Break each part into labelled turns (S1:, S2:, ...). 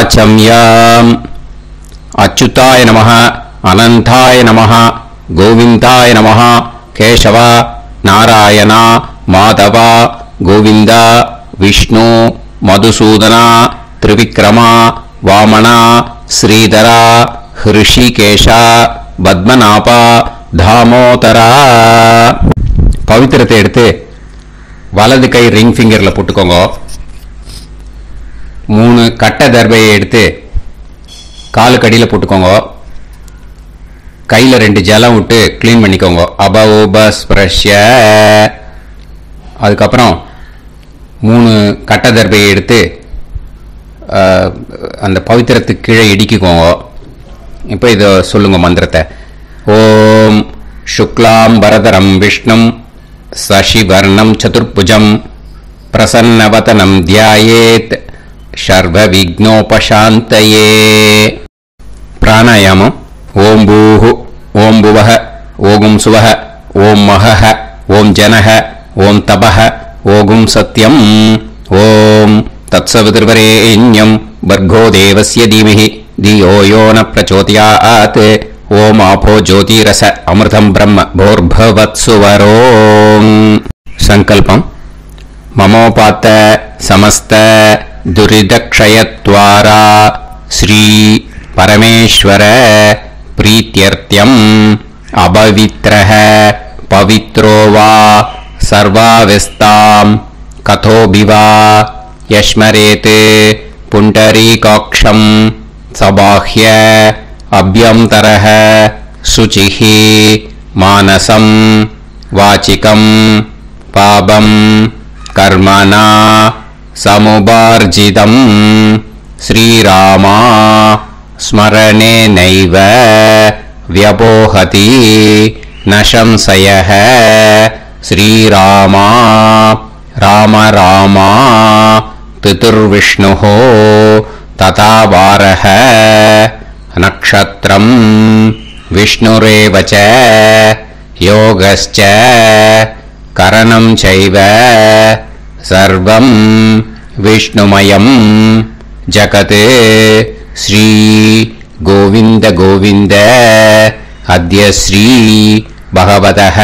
S1: वाचम्याम् अच्युताय नमः अनंताय नमः गोविंदाय नमः केशव नारायण माधव गोविंद विष्णु मधुसूदन त्रिविक्रम वामन श्रीधर ऋषिकेश पद्मनाभ दामोदर पवित्रத்தை எடுத்து வலது கை ரிங் ஃபிங்கர்ல போட்டுக்கோங்க. 3 கட்ட தர்பையை எடுத்து காலு கடியில போட்டுக்கோங்க. கையில 2 ஜலம் விட்டு க்ளீன் பண்ணிக்கோங்க. அபௌபஸ்ப்ரஷ்ய. அதுக்கப்புறம் 3 கட்ட தர்பையை எடுத்து அந்த பவித்திரத்துக்கு கீழே இடிக்கிக்கோங்க. இப்போ இதை சொல்லுங்க மந்திரத்தை. ஓம் சுக்லாம் வரதரம் விஷ்ணும் சசிவர்ணம் சதுர்புஜம் பிரசன்னவதனம் தியாயேத் சர்வ விக்னோபசாந்தயே. பிராணாயாமம். ஓம் பூஹு ஓம் புவஹ ஓகும் சுவஹ ஓம் மஹஹ ஓம் ஜனஹ ஓம் தபஹ ஓகும் சத்யம் ஓம் தத்சவிதுர்வரேண்யம் பர்கோ தேவஸ்ய தீமஹி தியோ யோ ந பிரச்சோதயாத் ஓம் ஆபோ ஜோதிரச அமிர்தம் பிரம்ம போர்பவத்சுவரோம். சங்கல்பம். மமோபாத்த சமஸ்த துரிதக்ஷயத்வாரா ஸ்ரீ பரமேஸ்வர பிரீத்யர்த்தியம் அபவித்ரஹ பவித்ரோ வா சர்வாவஸ்தாம் கதோபிவா யஸ்மரேத் புண்டரீகாக்ஷம் சபாஹ்ய அப்யந்தரஹ சுசிஹ மானசம் வாசிகம் பாபம் கர்மணா சமுபார்ஜிதம் ஸ்ரீராமா ஸ்மரணேனைவ வ்யபோஹதி நசம்சயஹ ஸ்ரீராமா ராம ராமா பிதுர்விஷ்ணுஹ ததா வாரஹ நக்ஷத்ரம் விஷ்ணுரேவ ச யோகஸ்ச கரணம் சைவ சர்வம் விஷ்ணுமயம் ஜகத் ஸ்ரீ கோவிந்த கோவிந்த அத்ய ஸ்ரீ பகவதः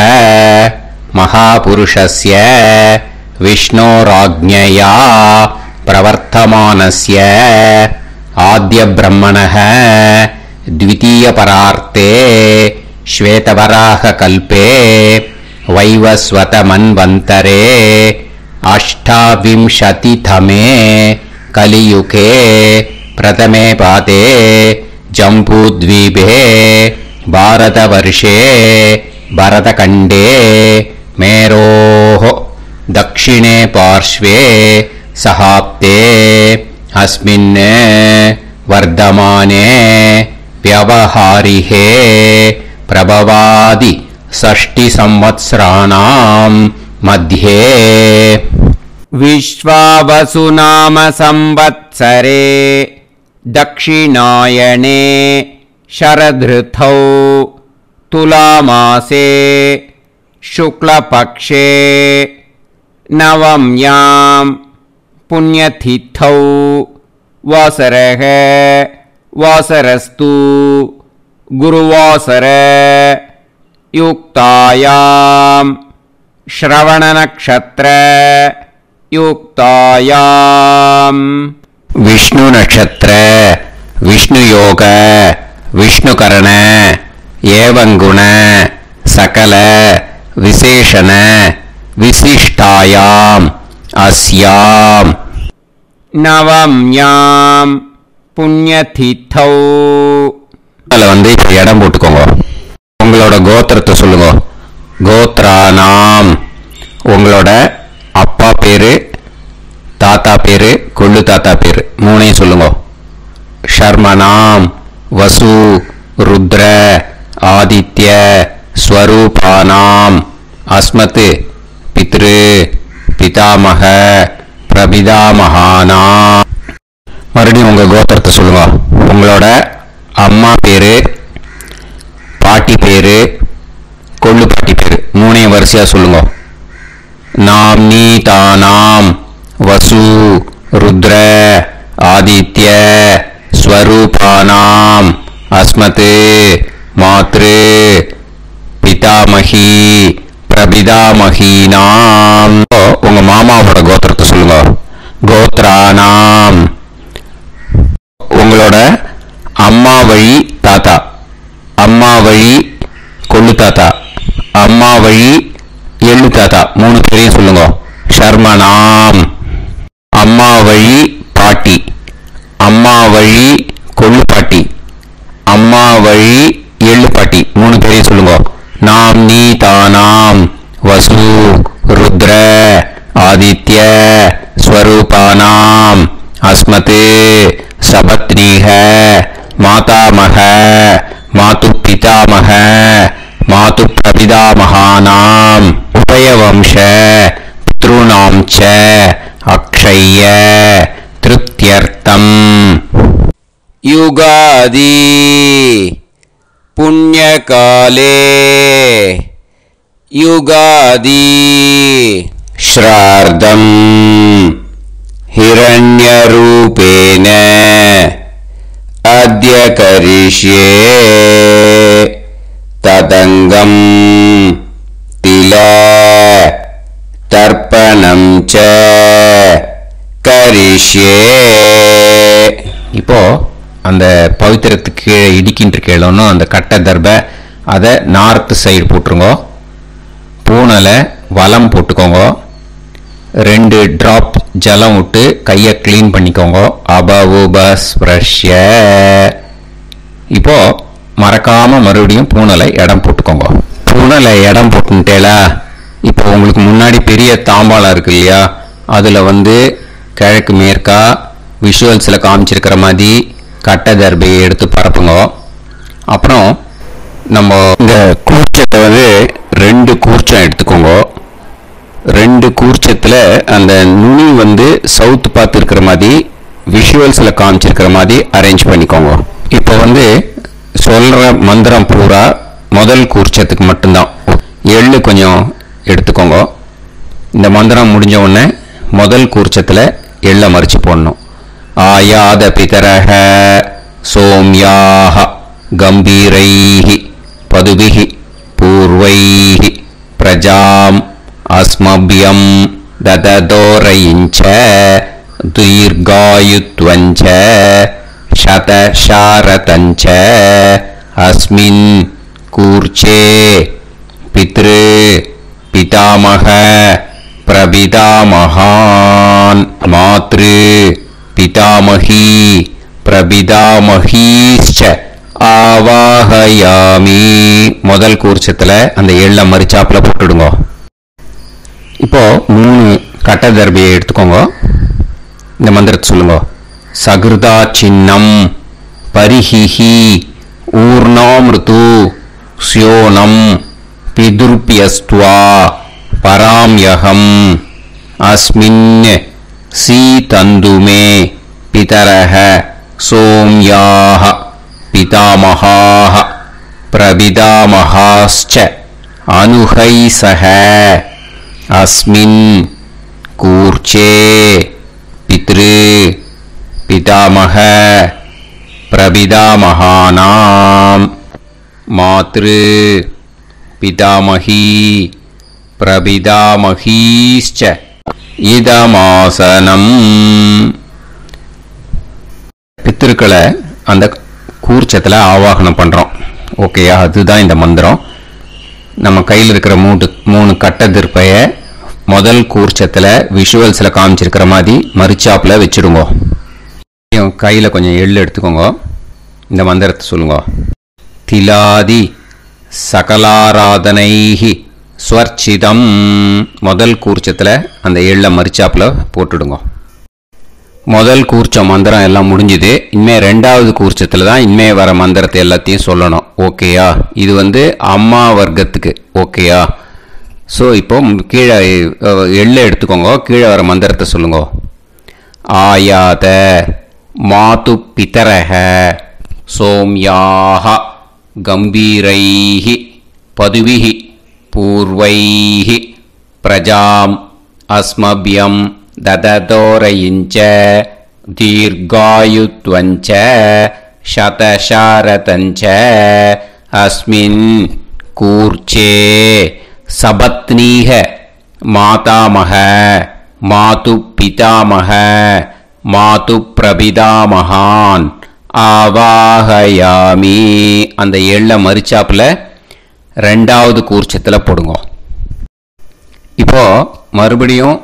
S1: மகாபுருஷஸ்ய விஷ்ணோராஜ்ஞயா பிரவர்த்தமானஸ்ய ஆத்ய பிரம்மணः द्वितीय परार्ते श्वेतवराह कल्पे वैवस्वत मन्वन्तरे अष्टाविंशतितमे कलियुगे प्रथमे पादे जम्बूद्वीपे भारतवर्षे भरतखण्डे मेरोः दक्षिणे पार्श्वे सहाब्दे अस्मिन् वर्धमाने व्यवहारिहे प्रभवादि 6 संवत्सराणां मध्ये विश्वावसु नाम संवत्सरे दक्षिणायने शरदृतौ तुलामासे शुक्लपक्षे नवम्यां पुण्यतिथौ वासरः वासरस्तु गुरुवासर युक्तायां श्रवण नक्षत्र युक्तायां विष्णु नक्षत्र विष्णु योग विष्णुकरण एवं गुण सकल विशेषण विशिष्टायां अस्यां नवम्यां पुण्यतिथौ. அதில் வந்து இப்போ இடம் போட்டுக்கோங்க. உங்களோட கோத்திரத்தை சொல்லுங்க. கோத்ரானாம். உங்களோட அப்பா பேரு, தாத்தா பேரு, கொள்ளு தாத்தா பேரு 3ஐயும் சொல்லுங்க. ஷர்மனாம் வசு ருத்ர ஆதித்ய ஸ்வரூபானாம் அஸ்மத் பித்ரு பிதாமக பிரபிதாமகானா. மறுபடியும் உங்க கோத்திரத்தை சொல்லுங்க. உங்களோட அம்மா பேரு, பாட்டி பேரு, கொள்ளு பாட்டி பேரு 3ஐயும் வரிசையா சொல்லுங்க. நாம்னி தானாம் வசு ருத்ர ஆதித்ய ஸ்வரூபானாம் அஸ்மத் மாத்ரு பிதாமகி பிரபிதாமகீனாம். உங்க மாமாவோட கோத்திரத்தை சொல்லுங்க. கோத்ரானாம் உங்களோட அம்மா வழி தாத்தா, அம்மா வழி கொள்ளு தாத்தா, அம்மா வழி எள்ளு தாத்தா, 3 பேரையும் சொல்லுங்க. ஷர்மனாம் அம்மா வழி பாட்டி, அம்மா வழி கொள்ளு பாட்டி, அம்மா வழி எள்ளு பாட்டி, 3 பேரையும் சொல்லுங்க. நாம் நீ தானாம் வசு ருத்ர ஆதித்ய ஸ்வரூபானாம் அஸ்மத் சபத்னீஹ மாதாமக மாது பிதாமக மாது பிரபிதாமகானாம் உபயவம்ச பித்ருணாம் ச அக்ஷய்ய திருப்தியர்த்தம். யுகாதி புண்ணியகாலே யுகாதி ஸ்ரார்த்தம் ஹிரண்யரூபேன அத்ய கரிஷ்யே ததங்கம் தில தர்ப்பணம் ச கரிஷ்யே. இப்போ அந்த பவித்திரத்துக்கு இடிக்கின்ற கேளோன்னு அந்த கட்டை தர்பை அதை நார்த்து சைடு போட்டுருங்க. பூனலை வலம் போட்டுக்கோங்க. 2 டிராப் ஜலம் விட்டு கையை கிளீன் பண்ணிக்கோங்க. அபவுபஸ்ப்ரஷ்ய. இப்போ மறக்காம மறுபடியும் பூனலை இடம் போட்டுக்கோங்க. பூனலை இடம் போட்டுட்டேலா. இப்போ உங்களுக்கு முன்னாடி பெரிய தாம்பாளம் இருக்கு இல்லையா, அதில் கிழக்கு மேற்கா விஷுவல்ஸில் காமிச்சிருக்கிற மாதிரி கட்டை தர்பையை எடுத்து பரப்புங்க. அப்புறம் நம்ம இந்த கூர்ச்சத்தை 2 கூர்ச்சம் எடுத்துக்கோங்க. 2 கூர்ச்சத்தில் அந்த நுனி சவுத் பார்த்து இருக்கிற மாதிரி விஷுவல்ஸில் காமிச்சிருக்கிற மாதிரி அரேஞ்ச் பண்ணிக்கோங்க. இப்போ சொல்கிற மந்திரம் பூரா முதல் கூர்ச்சத்துக்கு மட்டும்தான். எள்ளு கொஞ்சம் எடுத்துக்கோங்க. இந்த மந்திரம் முடிஞ்ச உடனே முதல் கூர்ச்சத்தில் எள்ளை மறிச்சு போடணும். ஆயாத பிதரஹ சோம்யாக கம்பீரைஹி பதுபிஹி பூர்வைஹி பிரஜாம் அஸ்மபியம் தததோரயிஞ்ச தீர்காயுத்வஞ்ச சதசாரதஞ்ச அஸ்மின் கூர்ச்சே பித்ரு பிதாமக பிரபிதாமகான் மாத்ரு பிதாமகி பிரபிதாமகீச்ச ஆவாஹயாமி. முதல் கூர்ச்சத்தில் அந்த எள்ளை மறிச்சாப்புல போட்டுடுங்க. இப்போ 3 கட்டை தர்பையை எடுத்துக்கோங்க. இந்த மந்திரத்தை சொல்லுங்க. சகிருதா சின்னம் பரிஹிஹி ஊர்ணாமிருது ஸ்யோனம் பிதுர்பியஸ்துவா பராம்யகம் அஸ்மின் சீதந்துமே பிதரஹ சோம்யாஹ பிதாமகாஹ பிரபிதாமகாஸ்ச அனுஹைசஹ அஸ்மின் கூர்ச்சே பித்ரு பிதாமக பிரபிதாமகானாம் மாத்ரு பிதாமகி பிரபிதாமகீஸ்ச இதமாசனம். பித்திருக்களை அந்த கூர்ச்சத்தில் ஆவாகனம் பண்ணுறோம். ஓகேயா? அதுதான் இந்த மந்திரம். நம்ம கையில் இருக்கிற 3 கட்டை திருப்பையை முதல் கூர்ச்சத்தில் விஷுவல்ஸில் காமிச்சிருக்கிற மாதிரி மறிச்சாப்பில் வச்சுடுங்க. கையில் கொஞ்சம் எள்ளு எடுத்துக்கோங்க. இந்த மந்திரத்தை சொல்லுங்க. திலாதி சகலாராதனைஹி ஸ்வர்ச்சிதம். முதல் கூர்ச்சத்தில் அந்த எள்ளை மறிச்சாப்பில் போட்டுடுங்க. முதல் கூர்ச்சம் மந்திரம் எல்லாம் முடிஞ்சுது. இனிமேல் 2வது கூர்ச்சத்தில் தான் இனிமேல் வர மந்திரத்தை எல்லாத்தையும் சொல்லணும். ஓகேயா? இது அம்மா வர்க்கத்துக்கு. ஓகேயா? ஸோ இப்போ கீழே எள்ளை எடுத்துக்கோங்க. கீழே வர மந்திரத்தை சொல்லுங்க. ஆயாத மாது பிதரஹ சோம்யாக கம்பீரைஹி பதுவிஹி பூர்வைஹி பிரஜாம் அஸ்மபியம் தததோரயிஞ்ச தீர்காயுத்வஞ்ச சதசாரதஞ்ச அஸ்மின் கூர்ச்சே சபத்னீக மாதாமக மாது பிதாமக மாது பிரபிதாமகான் ஆவாஹயாமி. அந்த எள்ள மரிச்சாப்புல ரெண்டாவது கூர்ச்சத்தில் போடுங்க. இப்போ மறுபடியும்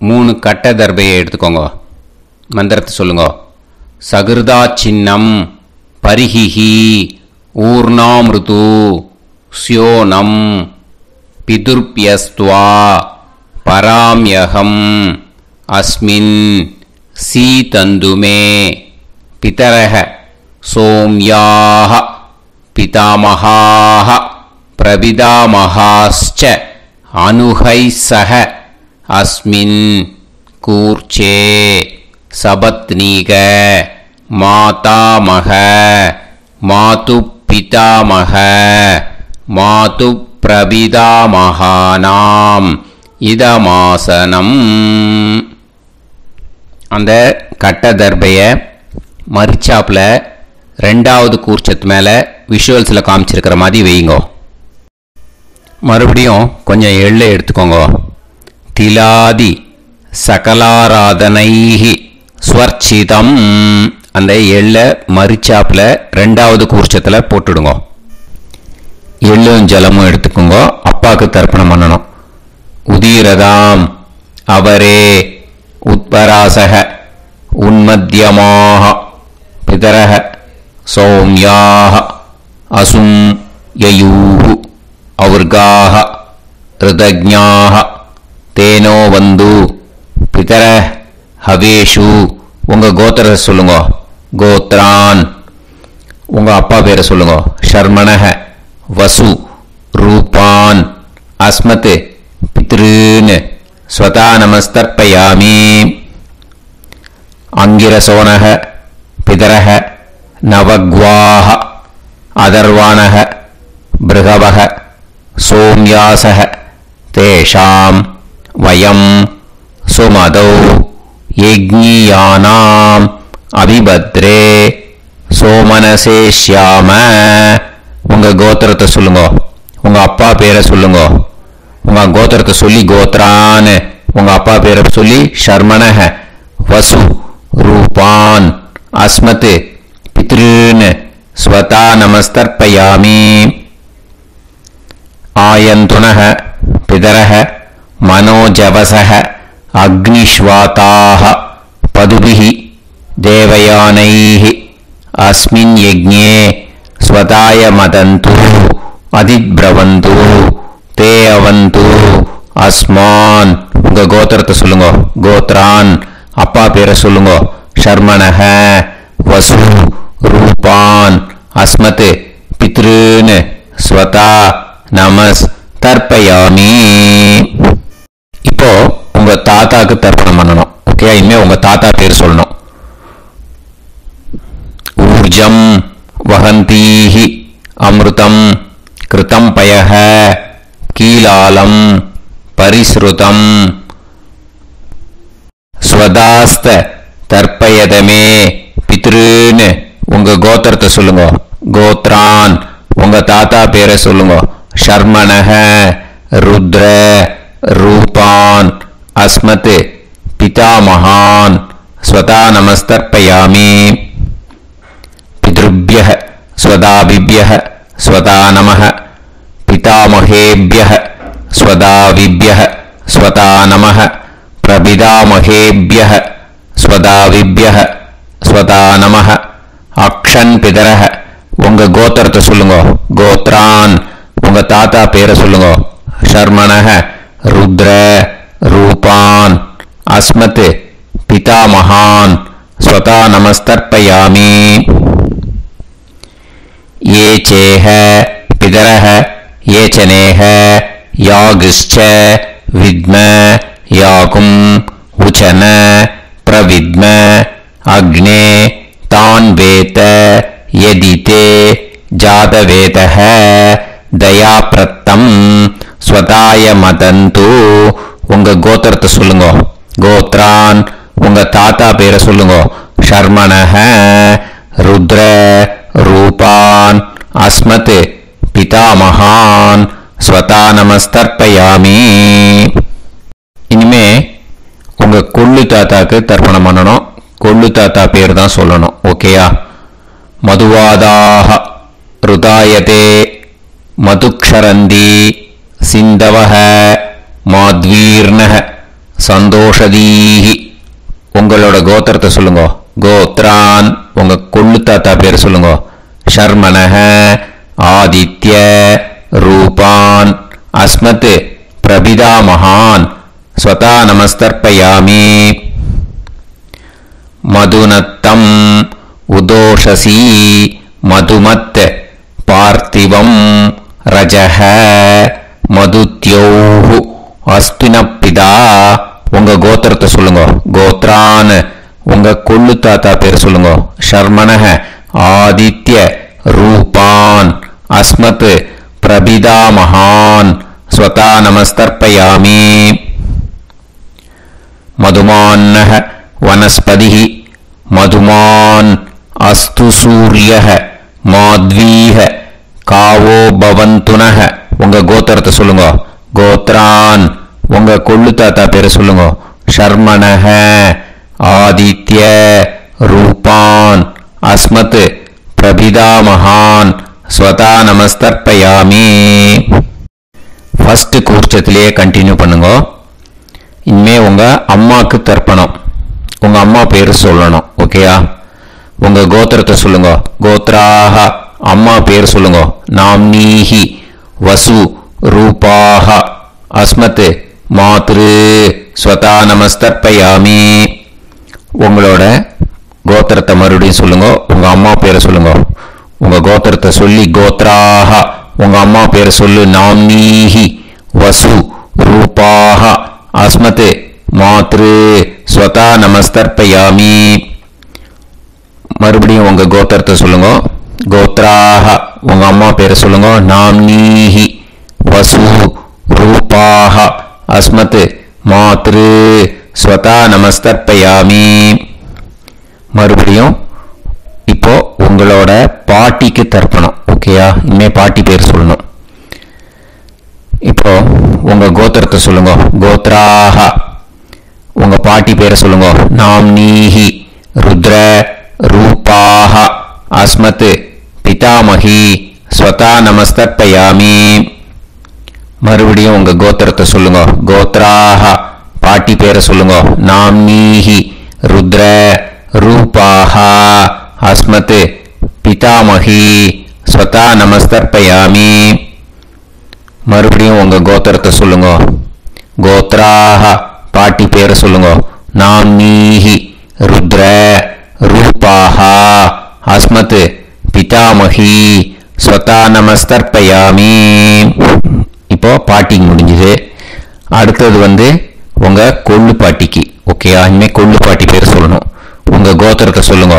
S1: 3 கட்ட தர்பையை எடுத்துக்கோங்க. மந்திரத்தை சொல்லுங்க. சகிருதா சின்னம் பரிஹிஹி ஊர்ணாமிருது ஸ்யோனம் பிதுர்பியஸ்துவா பராம்யகம் அஸ்மின் சீதந்துமே பிதரஹ சோம்யாஹ பிதாமஹாஹ பிரபிதாமஹாஸ்ச அனுஹைசஹ அஸ்மின் கூர்ச்சே சபத்னீக மாதாமக மாது பிதாமக மாது பிரபிதாமகானாம் இதமாசனம். அந்த கட்ட தர்பைய மரிச்சாப்புல ரெண்டாவது கூர்ச்சத்து மேலே விஷுவல்ஸில் காமிச்சிருக்கிற மாதிரி வைங்கோ. மறுபடியும் கொஞ்சம் எள்ளை எடுத்துக்கோங்க. திலாதி சகலாராதனைஹி ஸ்வர்ச்சிதம். அந்த எள்ளை மரிச்சாப்புல ரெண்டாவது கூர்ச்சத்தில் போட்டுடுங்க. எள்ளும் ஜலமும் எடுத்துக்கோங்க. அப்பாவுக்கு தர்ப்பணம் பண்ணணும். உதீரதாம் அவரே உத்பராசக உன்மத்யமாக பிதரஹ சௌம்யாக அசும் யயூஹு ஔர்காஹ ருதஜ்ஞாஹ தேனோ வந்து பிதர ஹவேஷு. உங்கள் கோத்திரத்தை சொல்லுங்க. கோத்ரான். உங்கள் அப்பா பேரை சொல்லுங்க. ஷர்மணஹ வசு ரூபான் அஸ்மத் பித்ருன் ஸ்வதா நமஸ்தர்ப்பயாமி. அங்கிரசோனஹ பிதரஹ நவக்வாஹ அதர்வாணஹ பிருகவஹ சோம்யாசஹ தேஷாம் வயம் சுமதௌ யஜ்ஞியானாம் அபிபத்ரே சோமனசேஷ்யாம. உங்கள் கோத்திரத்தை சொல்லுங்க. உங்கள் அப்பா பேரை சொல்லுங்க. உங்கள் கோத்திரத்தை சொல்லி கோத்ரான்னு உங்கள் அப்பா பேரை சொல்லி ஷர்மணஹ வசு ரூபான் அஸ்மத் பித்ருன் ஸ்வதா நமஸ்தர்ப்பயாமி. ஆயந்துனஹ பிதரஹ மனோஜவசஹ அக்னிஷ்வாதாஹ பதுபிஹி தேவயானைஹி அஸ்மின் யஜ்ஞே ஸ்வதாய மதந்து அதிப்ரவந்து தே அவந்து அஸ்மான். உங்கள் கோத்திரத்தை சொல்லுங்க. கோத்ரான். அப்பா பேரை சொல்லுங்க. ஷர்மணஹ வசு ரூபான் அஸ்மத் பித்ருன் ஸ்வதா நமஸ் தர்ப்பயாமி. இப்போ உங்க தாத்தாக்கு தர்ப்பணம் பண்ணணும். ஓகே, இனிமே உங்க தாத்தா பேர் சொல்லணும். ஊர்ஜம் வஹந்தீஹி அமிர்தம் கிருதம் பயஹ கீலாலம் பரிஸ்ருதம் ஸ்வதாஸ்த தர்ப்பயதமே பித்ருன்னு. உங்க கோத்திரத்தை சொல்லுங்க. கோத்ரான். உங்க தாத்தா பேரை சொல்லுங்க. ஷர்மணஹ ருத்ர ரூபான் அஸ்மத் பிதாமகான் ஸ்வதா நமஸ்தர்ப்பயாமி. பித்ருப்யஹ ஸ்வதாபிப்யஹ ஸ்வதா நமஹ பிதாமகேப்யஹ ஸ்வதாவிப்யஹ ஸ்வதா நமஹ பிரபிதாமகேப்யஹ ஸ்வதாவிப்யஹ ஸ்வதா நமஹ. அக்ஷன் பிதரஹ. உங்க கோத்திரத்தை சொல்லுங்க. கோத்ரான். உங்க தாத்தா பேரை சொல்லுங்க. ஷர்மணஹ ருத்ர ரூபான் அஸ்மத் பிதாமகான் ஸ்வதா நமஸ்தர்ப்பயாமி. ये चेह पितरः ये चनेह यागश्च विद्म याकुं उचन प्रविद्म अग्ने तान् वेत यदिते जातवेतः दयाप्रत्तं स्वताय मदन्तु. உங்க கோத்திரத்தை சொல்லுங்க. கோத்ரான். உங்க தாத்தா பேரை சொல்லுங்க. ஷர்மணஹ ருத்ர ரூபான் அஸ்மத் பிதாமகான் ஸ்வதா நமஸ்தர்ப்பயாமி. இனிமே உங்க கொள்ளு தாத்தாக்கு தர்ப்பணம் பண்ணணும். கொள்ளு தாத்தா பேர் தான் சொல்லணும். ஓகேயா? மதுவாதாக ருதாயதே மதுக்ஷரந்தி சிந்தவஹ மாத்வீர்ணஹ சந்தோஷதீஹி. உங்களோட கோத்திரத்தை சொல்லுங்க. கோத்ரான் உங்க கொள்ளு தாத்தா பேர் சொல்லுங்க. ஷர்மணஹ ஆதித்ய ரூபான் அஸ்மத் பிரபிதாமகான் ஸ்வதா நமஸ்தர்ப்பயாமி. மதுநத்தம் உதோஷசி மதுமத் பார்த்திவம் ரஜஹ மதுத்யோஹு அஸ்தினப்பிதா. உங்க கோத்திரத்தை சொல்லுங்க. கோத்ரான் உங்க கொள்ளு தாத்தா பேர் சொல்லுங்க. ஷர்மணஹ ஆதித்ய ரூபான் அஸ்மத் பிரபிதாமகான் ஸ்வதா நமஸ்தர்ப்பயாமி. மதுமான்னஹ வனஸ்பதிஹ மதுமான் அஸ்து சூரியஹ மாத்வீஹ காவோ பவந்துனஹ. உங்க கோத்திரத்தை சொல்லுங்க. கோத்ரான் உங்க கொள்ளு தாத்தா பேரை சொல்லுங்க. ஷர்மணஹ ஆதித்ய ரூபான் அஸ்மத் பிரபிதாமகான் ஸ்வதா நமஸ்தர்ப்பயாமி. ஃபர்ஸ்ட் கூர்ச்சத்திலேயே கண்டினியூ பண்ணுங்க. இனிமே உங்க அம்மாக்கு தர்ப்பணம். உங்க அம்மா பேர் சொல்லணும். ஓகேயா? உங்க கோத்திரத்தை சொல்லுங்க. கோத்ராஹ அம்மா பேர் சொல்லுங்க. நாம்னீஹி வசு ரூபாஹ அஸ்மத் மாத்ரு ஸ்வதா நமஸ்தர்ப்பயாமி. உங்களோட கோத்திரத்தை மறுபடியும் சொல்லுங்க. உங்க அம்மா பேரை சொல்லுங்க. உங்க கோத்திரத்தை சொல்லி கோத்ராஹ உங்க அம்மா பேரை சொல்லு. நாம்னீஹி வசு ரூபாஹ அஸ்மத் மாத்ரு ஸ்வதா நமஸ்தர்ப்பயாமி. மறுபடியும் உங்க கோத்திரத்தை சொல்லுங்க. கோத்ராஹ உங்க அம்மா பேரை சொல்லுங்க. நாம்னீஹி வசு ரூபாஹ அஸ்மத் மாத்ரு ஸ்வதா நமஸ்தர்ப்பயாமி. மறுபடியும் இப்போ உங்களோட பாட்டிக்கு தர்ப்பணம். ஓகேயா? இனிமே பாட்டி பேர் சொல்லணும். இப்போ உங்க கோத்திரத்தை சொல்லுங்க. கோத்ராஹ உங்க பாட்டி பேரை சொல்லுங்க. நாம்னீஹி ருத்ர ரூபாஹ அஸ்மத் பிதாமகி ஸ்வதா நமஸ்தர்ப்பயாமி. மறுபடியும் உங்க கோத்திரத்தை சொல்லுங்க. கோத்ராஹ பாட்டி பேரை சொல்லுங்க. நாம்னீஹி ருத்ர ரூபாஹ அஸ்மத் பிதாமகி ஸ்வதா நமஸ்தர்ப்பயாமி. மறுபடியும் உங்க கோத்திரத்தை சொல்லுங்க. கோத்ராஹ பாட்டி பேரை சொல்லுங்க. நாம்னீஹி ருத்ர ரூபாஹ அஸ்மத் பிதாமகி ஸ்வதா நமஸ்தர்ப்பயாமி. இப்போ பாட்டிக்கு முடிஞ்சது. அடுத்தது உங்க கொள்ளு பாட்டிக்கு. ஓகேயா? இனிமே கொள்ளு பாட்டி பேர் சொல்லணும். உங்க கோத்திரத்தை சொல்லுங்க.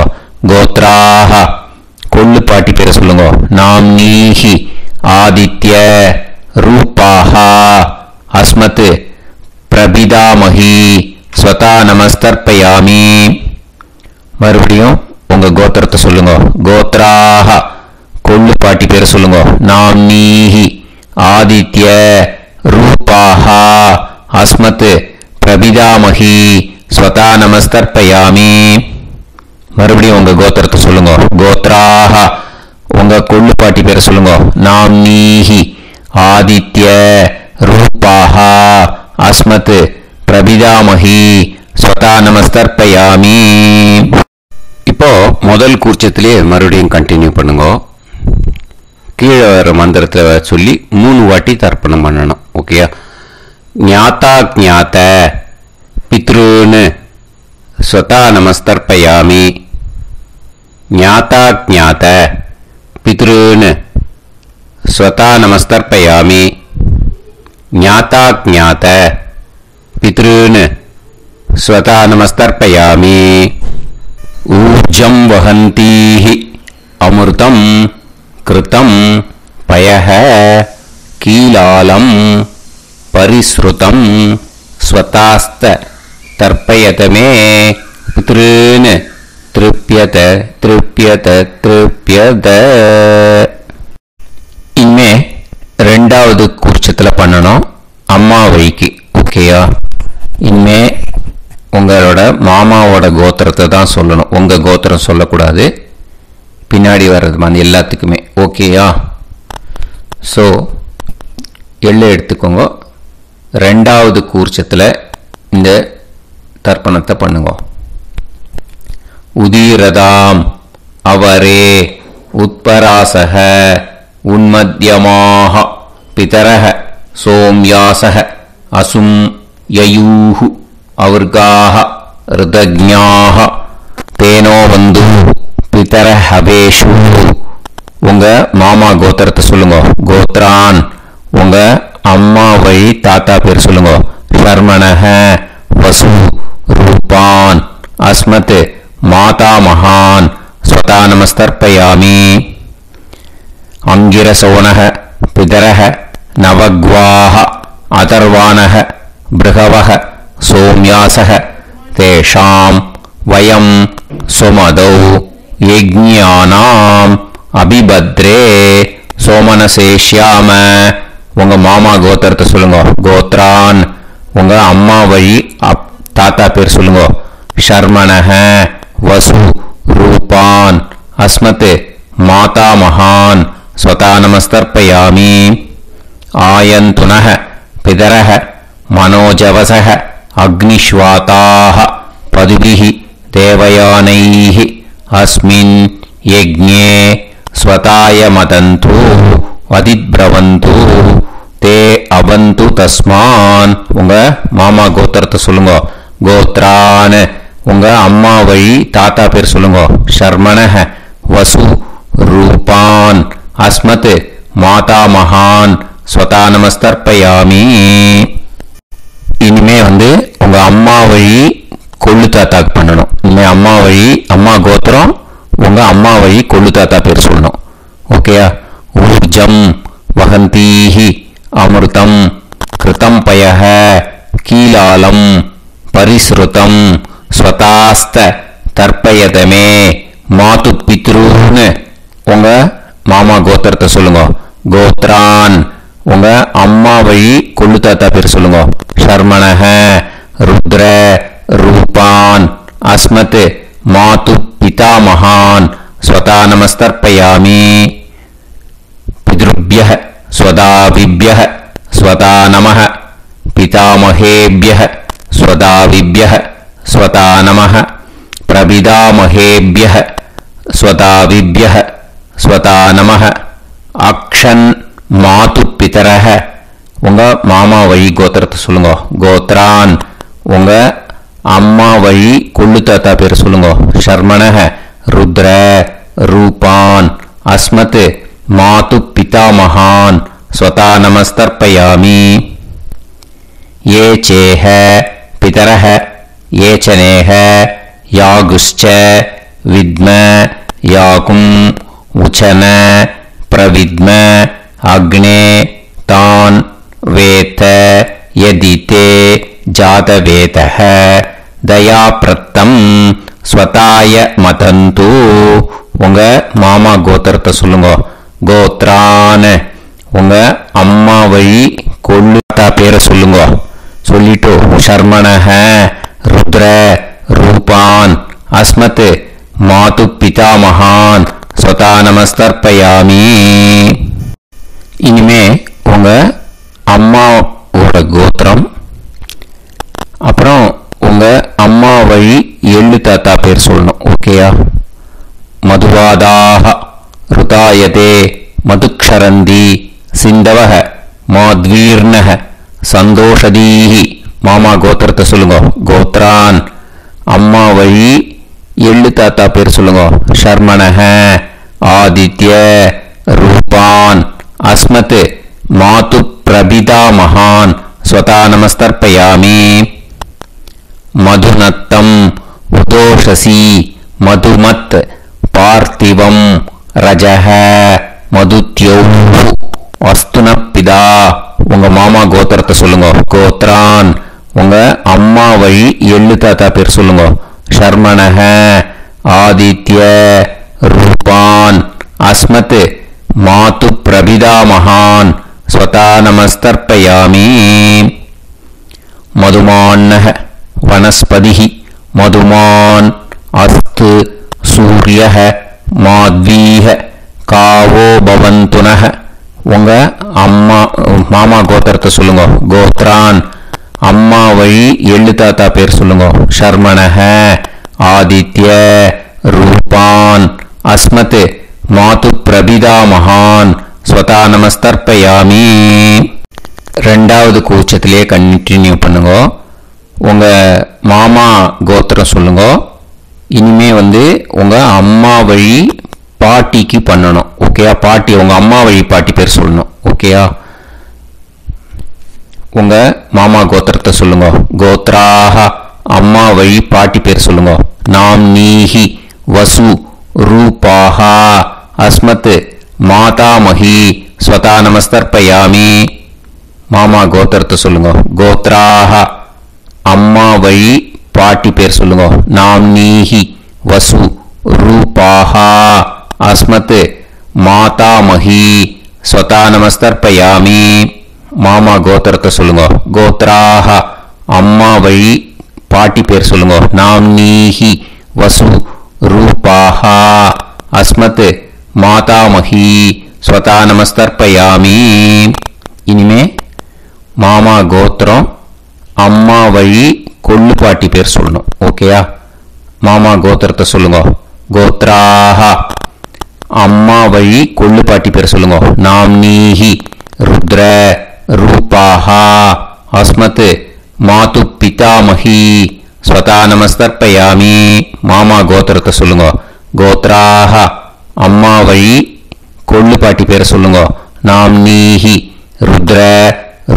S1: கோத்ராஹ கொள்ளு பாட்டி பேரை சொல்லுங்க. நாம்னீஹி ஆதித்ய ரூபாஹ அஸ்மத் பிரபிதாமகி ஸ்வதா நமஸ்தர்ப்பயாமி. மறுபடியும் உங்க கோத்திரத்தை சொல்லுங்க. கோத்ராஹ கொள்ளு பாட்டி பேரை சொல்லுங்க. நாம்னீஹி ஆதித்ய ரூபாஹ அஸ்மத் பிரபிதாமகி ஸ்வதா நமஸ்தர்ப்பயாமி. மறுபடியும் உங்க கோத்திரத்தை சொல்லுங்க. கோத்ராஹ உங்க கொள்ளு பாட்டி பேரை சொல்லுங்க. நாம்னீஹி ஆதித்ய ரூபாஹ அஸ்மத் பிரபிதாமகி ஸ்வதா நமஸ்தர்ப்பயாமி. இப்போ முதல் கூர்ச்சத்திலே மறுபடியும் கண்டினியூ பண்ணுங்க. கீழே வர மந்திரத்தை சொல்லி 3 வாட்டி தர்ப்பணம் பண்ணணும். ஓகேயா? ஞாதா ஞாத பித்ருன் ஸ்வதா நமஸ்தர்ப்பயாமி. ஞாதா ஞாத பித்ருன் ஸ்வதா நமஸ்தர்ப்பயாமி. ஞாதா ஞாத பித்ருன் ஸ்வதா நமஸ்தர்ப்பயாமி. ஊர்ஜம் வஹந்தீஹி அமிர்தம் கிருதம் பயஹ கீலாலம் பரிஸ்ருதம் ஸ்வதாஸ்த தர்ப்பயதமே பித்ருன்னு திருப்யத திருப்யத திருப்யத. இனிமே ரெண்டாவது கூர்ச்சத்தில் பண்ணணும் அம்மா வழிக்கு. ஓகேயா? இனிமே உங்களோட மாமாவோட கோத்திரத்தை தான் சொல்லணும், உங்கள் கோத்திரம் சொல்லக்கூடாது, பின்னாடி வர்றது மாதிரி எல்லாத்துக்குமே. ஓகேயா? ஸோ எள்ளு எடுத்துக்கோங்க. ரெண்டாவது கூர்ச்சத்தில் இந்த தர்ப்பணத்தை பண்ணுங்க. உதீரதாம் அவரே உத்பராசக உன்மத்யமாக பிதரக சோம்யாசக அசும் யயூஹு அவர்காக ருதஜ்ஞாக தேனோ வந்து பிதர ஹவேஷு. உங்க மாமா கோத்திரத்தை சொல்லுங்க. கோத்ரான் உங்க அம்மா வழி தாத்தா பேர் சொல்லுங்க. ஷர்மணஹ வசு ரூபான் அஸ்மத் மாதா மகான் ஸ்வதா நமஸ்தர்ப்பயாமி. அங்கிரசோனஹ பிதரஹ நவக்வாஹ அதர்வாணஹ பிருகவஹ சோம்யாசஹ தேஷாம் வயம் சுமதௌ யஜ்ஞானாம் அபிபத்ரே சோமனசேஷ்யாம. உங்க மாமா கோத்திரத்தை சொல்லுங்க. கோத்ரான் உங்க அம்மா வழி தாத்தா பேர் சொல்லுங்க. ஷர்மணஹ வசு ரூபான் அஸ்மத் மாதா மகான் ஸ்வதா நமஸ்தர்ப்பயாமி. ஆயந்துனஹ பிதரஹ மனோஜவசஹ அக்னிஷ்வாதாஹ பதுபிஹி தேவயானைஹ அஸ்மின் யஜ்ஞே ஸ்வதாய மதந்து அதிப்ரவந்து தே அவந்து தஸ்மான். உங்க மாமா கோத்திரத்தை சொல்லுங்க. கோத்ரான் உங்க அம்மா வழி தாத்தா பேர் சொல்லுங்க. ஷர்மணஹ வசு ரூபான் அஸ்மத் மாதா மகான் ஸ்வதா நமஸ்தர்ப்பயாமி. இனிமே உங்க அம்மா வழி கொள்ளு தாத்தாக்கு பண்ணணும். இனிமே அம்மா வழி அம்மா கோத்திரம் உங்க அம்மா வழி கொள்ளு தாத்தா பேர் சொல்லணும். ஓகேயா? ஊர்ஜம் வகந்தீஹி அமிர்தம் கிருதம் பயஹ கீலாலம் பரிஸ்ருதம் ஸ்வதாஸ்த தர்ப்பயதமே மாது பித்ருன்னு உங்க மாமா கோத்திரத்தை சொல்லுங்க. கோத்ரான் உங்க அம்மா வழி கொள்ளு தாத்தா பேர் சொல்லுங்க. ஷர்மணஹ ருத்ர ரூபான் அஸ்மத் மாது பிதா மகான் ஸ்வதா நமஸ்தர்ப்பயாமி. பித்ருப்யஹ ஸ்வதாவிப்யஹ ஸ்வதா நமஹ பிதாமஹேப்யஹ ஸ்வதாவிப்யஹ ஸ்வதா நமஹ பிரபிதாமஹேப்யஹ ஸ்வதாவிப்யஹ ஸ்வதா நமஹ. அக்ஷன் மாது பிதரஹ உங்க மாமா வழி கோத்திரத்தை சொல்லுங்க. கோத்ரான் உங்க அம்மா வழி கொள்ளு தாத்தா பேர் சொல்லுங்க. ஷர்மணஹ ருத்ர ரூபான் அஸ்மத் மாது பிதா மகான் ஸ்வதா நமஸ்தர்ப்பயாமி. ये चेह पितरः ये चनेह यागुश्च विद्म याकुम् उचन प्रविद्म अग्ने तान् वेत यदिते जातवेतः दयाप्रत्तम् स्वताय मदन्तु. உங்க மாமா கோத்திரத்தை சொல்லுங்க. கோத்ரான் உங்க அம்மா வழி கொள்ளு தாத்தா பேரை சொல்லுங்க. சொல்லிட்டு ஷர்மணஹ ருத்ர ரூபான் அஸ்மத் மாது பிதா மகான் ஸ்வதா நமஸ்தர்ப்பயாமி. இனிமே உங்க அம்மாவோட கோத்திரம் அப்புறம் உங்க அம்மா வழி எள்ளு தாத்தா பேர் சொல்லணும். ஓகேயா? மதுவாதாக ருதாயதே மதுக்ஷரந்தி சிந்தவஹ மாத்வீர்ணஹ சந்தோஷதீஹி. மாமா கோத்திரத்தை சொல்லுங்க. கோத்ரான் அம்மா வழி எள்ளு தாத்தா பேர் சொல்லுங்க. ஷர்மணஹ ஆதித்ய ரூபான் அஸ்மத் மாது பிரபிதா மகான் ஸ்வதா நமஸ்தர்ப்பயாமி. மதுநத்தம் உதோஷசி மதுமத் பார்த்திவம் ரஜஹ மதுத்யௌ அஸ்துனப்பிதா. உங்க மாமா கோத்திரத்தை சொல்லுங்க. கோத்ரான் உங்க அம்மா வழி எள்ளு தாத்தா பேர் சொல்லுங்க. ஷர்மணஹ ஆதித்ய ரூபான் அஸ்மத் மாது பிரபிதாமஹான் ஸ்வதா நமஸ்தர்ப்பயாமி. மதுமான்னஹ வனஸ்பதிஹி மதுமான் அஸ்து சூரியஹ மாத்வீஹ காவோ பவந்துனஹ. உங்க அம்மா மாமா கோத்திரத்தை சொல்லுங்க. கோத்ரான் அம்மா வழி எள்ளு தாத்தா பேர் சொல்லுங்க. ஷர்மணஹ ஆதித்ய ரூபான் அஸ்மத் மாது பிரபிதாமஹான் ஸ்வதா நமஸ்தர்ப்பயாமி. ரெண்டாவது கூச்சத்திலே கண்டினியூ பண்ணுங்க. உங்க மாமா கோத்திரம் சொல்லுங்க. இனிமே உங்க அம்மா வழி பாட்டிக்கு பண்ணணும். ஓகேயா? பாட்டி உங்க அம்மா வழி பாட்டி பேர் சொல்லணும். ஓகேயா? உங்க மாமா கோத்திரத்தை சொல்லுங்க. கோத்ராஹ அம்மா வழி பாட்டி பேர் சொல்லுங்க. நாம்னீஹி வசு ரூபாஹா அஸ்மத் மாதாமஹி ஸ்வதா நமஸ்தர்ப்பயாமி. மாமா கோத்திரத்தை சொல்லுங்க. கோத்ராஹ அம்மா வழி பாட்டி பேர் சொல்லுங்க. நாம்னீஹி வசு ரூபாஹா அஸ்மத் மாதாமஹி ஸ்வதா நமஸ்தர்ப்பயாமி. மாமா கோத்திரத்தை சொல்லுங்க. கோத்ராஹ அம்மா வழி பாட்டி பேர் சொல்லுங்க. நாம்னீஹி வசு ரூபாஹா அஸ்மத் மாதாமஹி ஸ்வதா நமஸ்தர்ப்பயாமி. இனிமே மாமா கோத்திரம் அம்மா வழி கொள்ளு பாட்டி பேர் சொல்லணும். ஓகேயா? மாமா கோத்திரத்தை சொல்லுங்க. கோத்ராஹ அம்மா வழி கொள்ளு பாட்டி பேர் சொல்லுங்க. நாம்னீஹி ருத்ர ரூபாஹா அஸ்மத் மாது பிதாமஹி ஸ்வதா நமஸ்தர்ப்பயாமி. மாமா கோத்திரத்தை சொல்லுங்க. கோத்ராஹ அம்மா வழி கொள்ளு பாட்டி பேர் சொல்லுங்க. நாம்னீஹி ருத்ர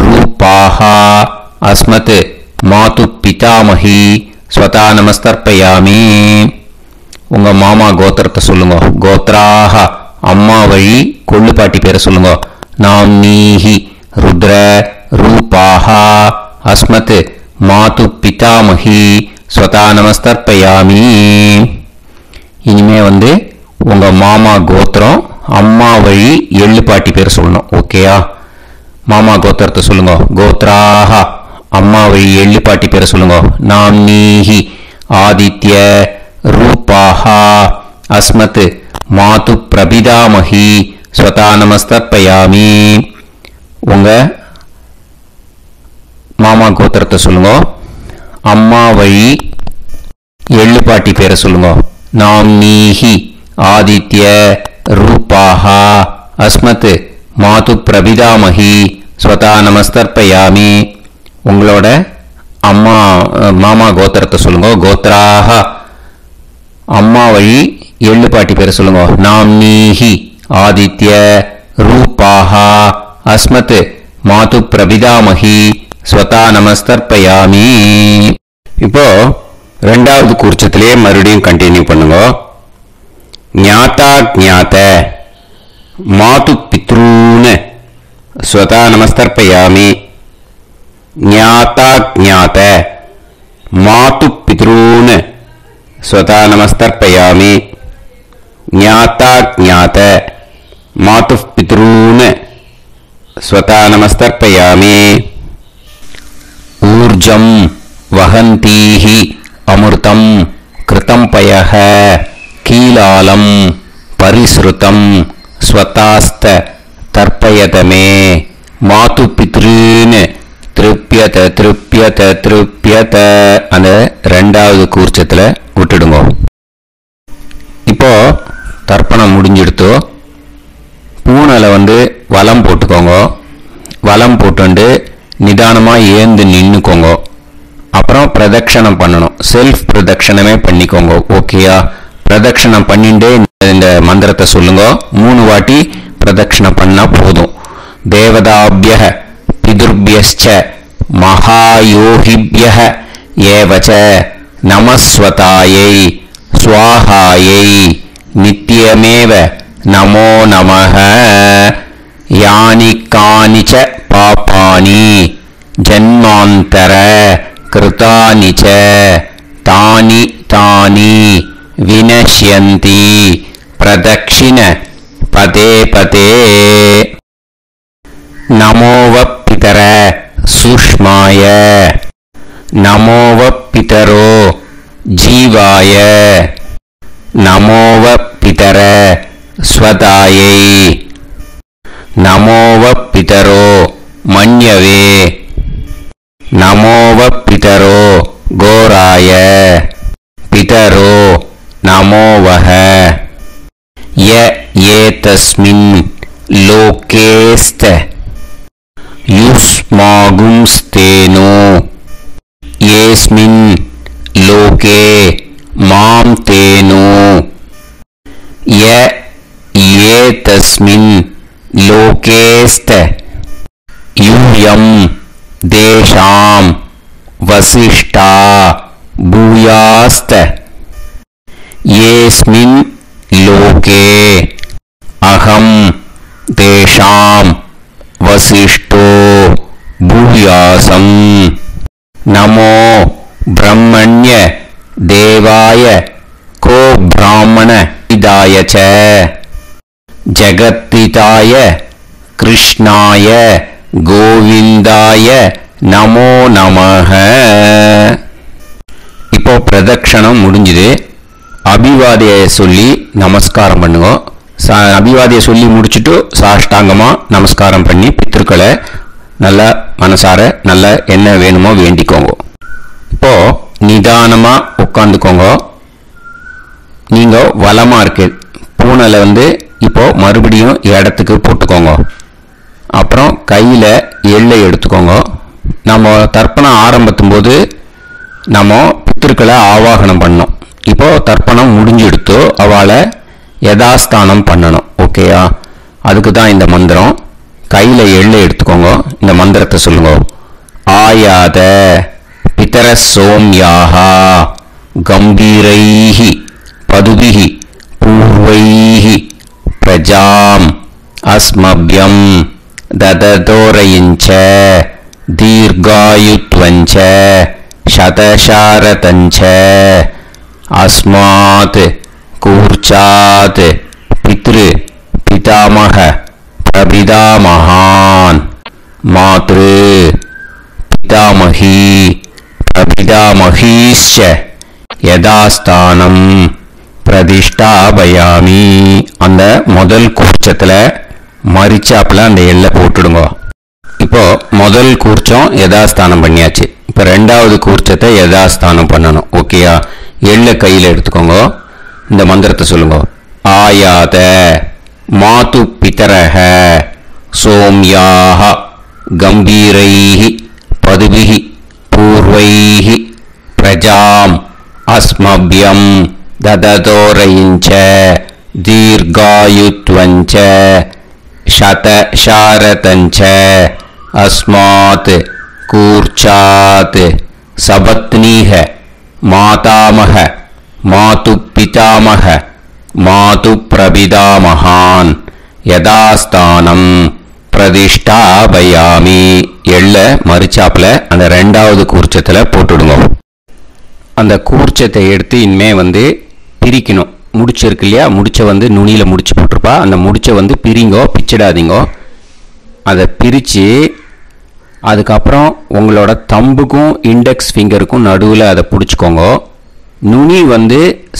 S1: ரூபாஹா அஸ்மத் மாது பிதாமஹி ஸ்வதா நமஸ்தர்ப்பயாமி. உங்க மாமா கோத்திரத்தை சொல்லுங்க. கோத்ராஹ அம்மா வழி கொள்ளு பாட்டி பேர் சொல்லுங்க. நாம்னீஹி ருத்ர ரூபாஹா அஸ்மத் மாது பிதாமஹி ஸ்வதா நமஸ்தர்ப்பயாமி. இனிமே உங்க மாமா கோத்திரம் அம்மா வழி எள்ளு பாட்டி பேர் சொல்லணும். ஓகேயா? மாமா கோத்திரத்தை சொல்லுங்க. கோத்ராஹ அம்மா வழி எள்ளு பாட்டி பேர் சொல்லுங்க. நாம்னீஹி ஆதித்ய ரூபாஹா அஸ்மத் மாது பிரபிதாமஹி ஸ்வதா நமஸ்தர்ப்பயாமி. உங்க மாமா கோத்திரத்தை சொல்லுங்க. அம்மா வழி எள்ளு பாட்டி பேரை சொல்லுங்க. நாம்னீஹி ஆதித்ய ரூபாஹா அஸ்மத் மாது பிரபிதாமஹி ஸ்வதா நமஸ்தர்ப்பயாமி. உங்களோட அம்மா மாமா கோத்திரத்தை சொல்லுங்க. கோத்ராஹ அம்மா வழி எள்ளு பாட்டி பேரை சொல்லுங்க. நாம்னீஹி ஆதித்ய ரூபாஹா அஸ்மத் மாது பிரபிதாமஹி ஸ்வதா நமஸ்தர்ப்பயாமி. இப்போ ரெண்டாவது கூர்ச்சத்திலே மறுபடியும் கண்டினியூ பண்ணுங்க. ஞாதா ஞாத மாது பித்ரூன் ஸ்வதா நமஸ்தர்ப்பயாமி. ஞாதா ஞாத மாது பித்ரூன் ஸ்வதா நமஸ்தர்ப்பயாமி. ஞாதா ஞாத மாது பித்ரூன் ஸ்வதா நமஸ்தர்ப்பயாமி. ஊர்ஜம் வஹந்தீஹி அமிர்தம் கிருதம் பயஹ கீலாலம் பரிஸ்ருதம் ஸ்வதாஸ்த தர்ப்பயதமே மாது பித்ரீன் திருப்யத திருப்யத திருப்யத. அந்த ரெண்டாவது கூர்ச்சத்தில் விட்டுடுங்க. இப்போ தர்ப்பணம் முடிஞ்சிடுத்தோ பூனையில் வலம் போட்டுக்கோங்க. வலம் போட்டு நிதானமாக ஏந்து நின்றுக்கோங்க. அப்புறம் பிரதட்சணம் பண்ணணும். செல்ஃப் பிரதட்சணமே பண்ணிக்கோங்க. ஓகேயா? பிரதட்சணம் பண்ணிட்டு இந்த மந்திரத்தை சொல்லுங்க. 3 வாட்டி பிரதட்சணம் பண்ணா போதும். தேவதாபியஹ பிதுர்பியஸ்ச மகாயோகிபியஹ ஏவச நமஸ்வதாயை ஸ்வாஹாயை நித்யமேவ நமோ நமஹ. யானி கானிச்ச பாபானி ஜன்மாந்தர कृतानि च तानि तानि विनश्यन्ति प्रदक्षिण पदे पदे नमो वः पितर सूक्ष्माय नमो वः पितरो जीवाय नमो वः पितर स्वदायै नमो वः पितरो मन्यवे नमो वः पितरो घोराय पितरो नमो वः य एतस्मिन् लोकेस्त युष्मागुंस्तेनो येस्मिन् लोके मां तेनो य एतस्मिन् लोकेस्त यूयं देशां वसिष्ठा भूयास्त येस्मिन् लोके अहं देशां वसिष्ठो भूयासं नमो ब्रह्मण्य देवाय को ब्राह्मण इदाय च जगत्पिताय कृष्णाय गोविंदाय நமோ நமஹ. இப்போ பிரதட்சணம் முடிஞ்சுது. அபிவாதியை சொல்லி நமஸ்காரம் பண்ணுங்க. அபிவாதியை சொல்லி முடிச்சுட்டு சாஷ்டாங்கமாக நமஸ்காரம் பண்ணி பித்திருக்களை நல்லா மனசார நல்லா என்ன வேணுமோ வேண்டிக்கோங்க. இப்போது நிதானமாக உட்காந்துக்கோங்க. நீங்கள் வலமாக இருக்கு பூனையில் இப்போது மறுபடியும் இடத்துக்கு போட்டுக்கோங்க. அப்புறம் கையில் எள்ளை எடுத்துக்கோங்க. நம்ம தர்ப்பணம் ஆரம்பிக்கும் போது நம்ம பித்திருக்களை ஆவாகனம் பண்ணோம். இப்போது தர்ப்பணம் முடிஞ்செடுத்து அவளை யதாஸ்தானம் பண்ணணும். ஓகேயா? அதுக்கு தான் இந்த மந்திரம். கையில் எள்ளை எடுத்துக்கோங்க. இந்த மந்திரத்தை சொல்லுங்க. ஆயாத பிதர சோம்யாஹா கம்பீரைஹி பதுபிஹி பூர்வைஹி பிரஜாம் அஸ்மப்யம் ददतोरयिञ्च दीर्घायुत्वञ्च शतशारतञ्च अस्मात् कूर्चात् पितृ पितामह प्रपितामहान् मातृ पितामही प्रपितामहीश्च यदास्तानं प्रतिष्ठापयामि. அந்த முதல் கூர்ச்சத்தில் மறிச்சாப்பில் அந்த எல்லை போட்டுடுங்க. இப்போது முதல் கூர்ச்சம் யதாஸ்தானம் பண்ணியாச்சு. இப்போ ரெண்டாவது கூர்ச்சத்தை யதாஸ்தானம் பண்ணணும். ஓகேயா? எள்ளை கையில் எடுத்துக்கோங்க. இந்த மந்திரத்தை சொல்லுங்க. ஆயாத மாது பிதரஹ சோம்யாஹ கம்பீரைஹி பதுபிஹி பூர்வைஹி பிரஜாம் அஸ்மப்யம் தததோரயிஞ்ச தீர்காயுத்வஞ்ச शतशारतञ्च अस्मात् कूर्चात् सपत्नीः मातामह मातुपितामह मातुप्रपितामहान् यदास्तानं प्रतिष्ठापयामि. எள்ள மறிச்சாப்பில் அந்த ரெண்டாவது கூர்ச்சத்தில் போட்டுடுங்க. அந்த கூர்ச்சத்தை எடுத்து இனிமே பிரிக்கணும். முடிச்சிருக்கு இல்லையா? முடிச்ச நுனியில் முடிச்சு போட்டிருப்பா. அந்த முடிச்ச பிரிங்கோ, பிச்சிடாதீங்கோ. அதை பிரித்து அதுக்கப்புறம் உங்களோட தம்புக்கும் இண்டெக்ஸ் ஃபிங்கருக்கும் நடுவில் அதை பிடிச்சிக்கோங்க. நுனி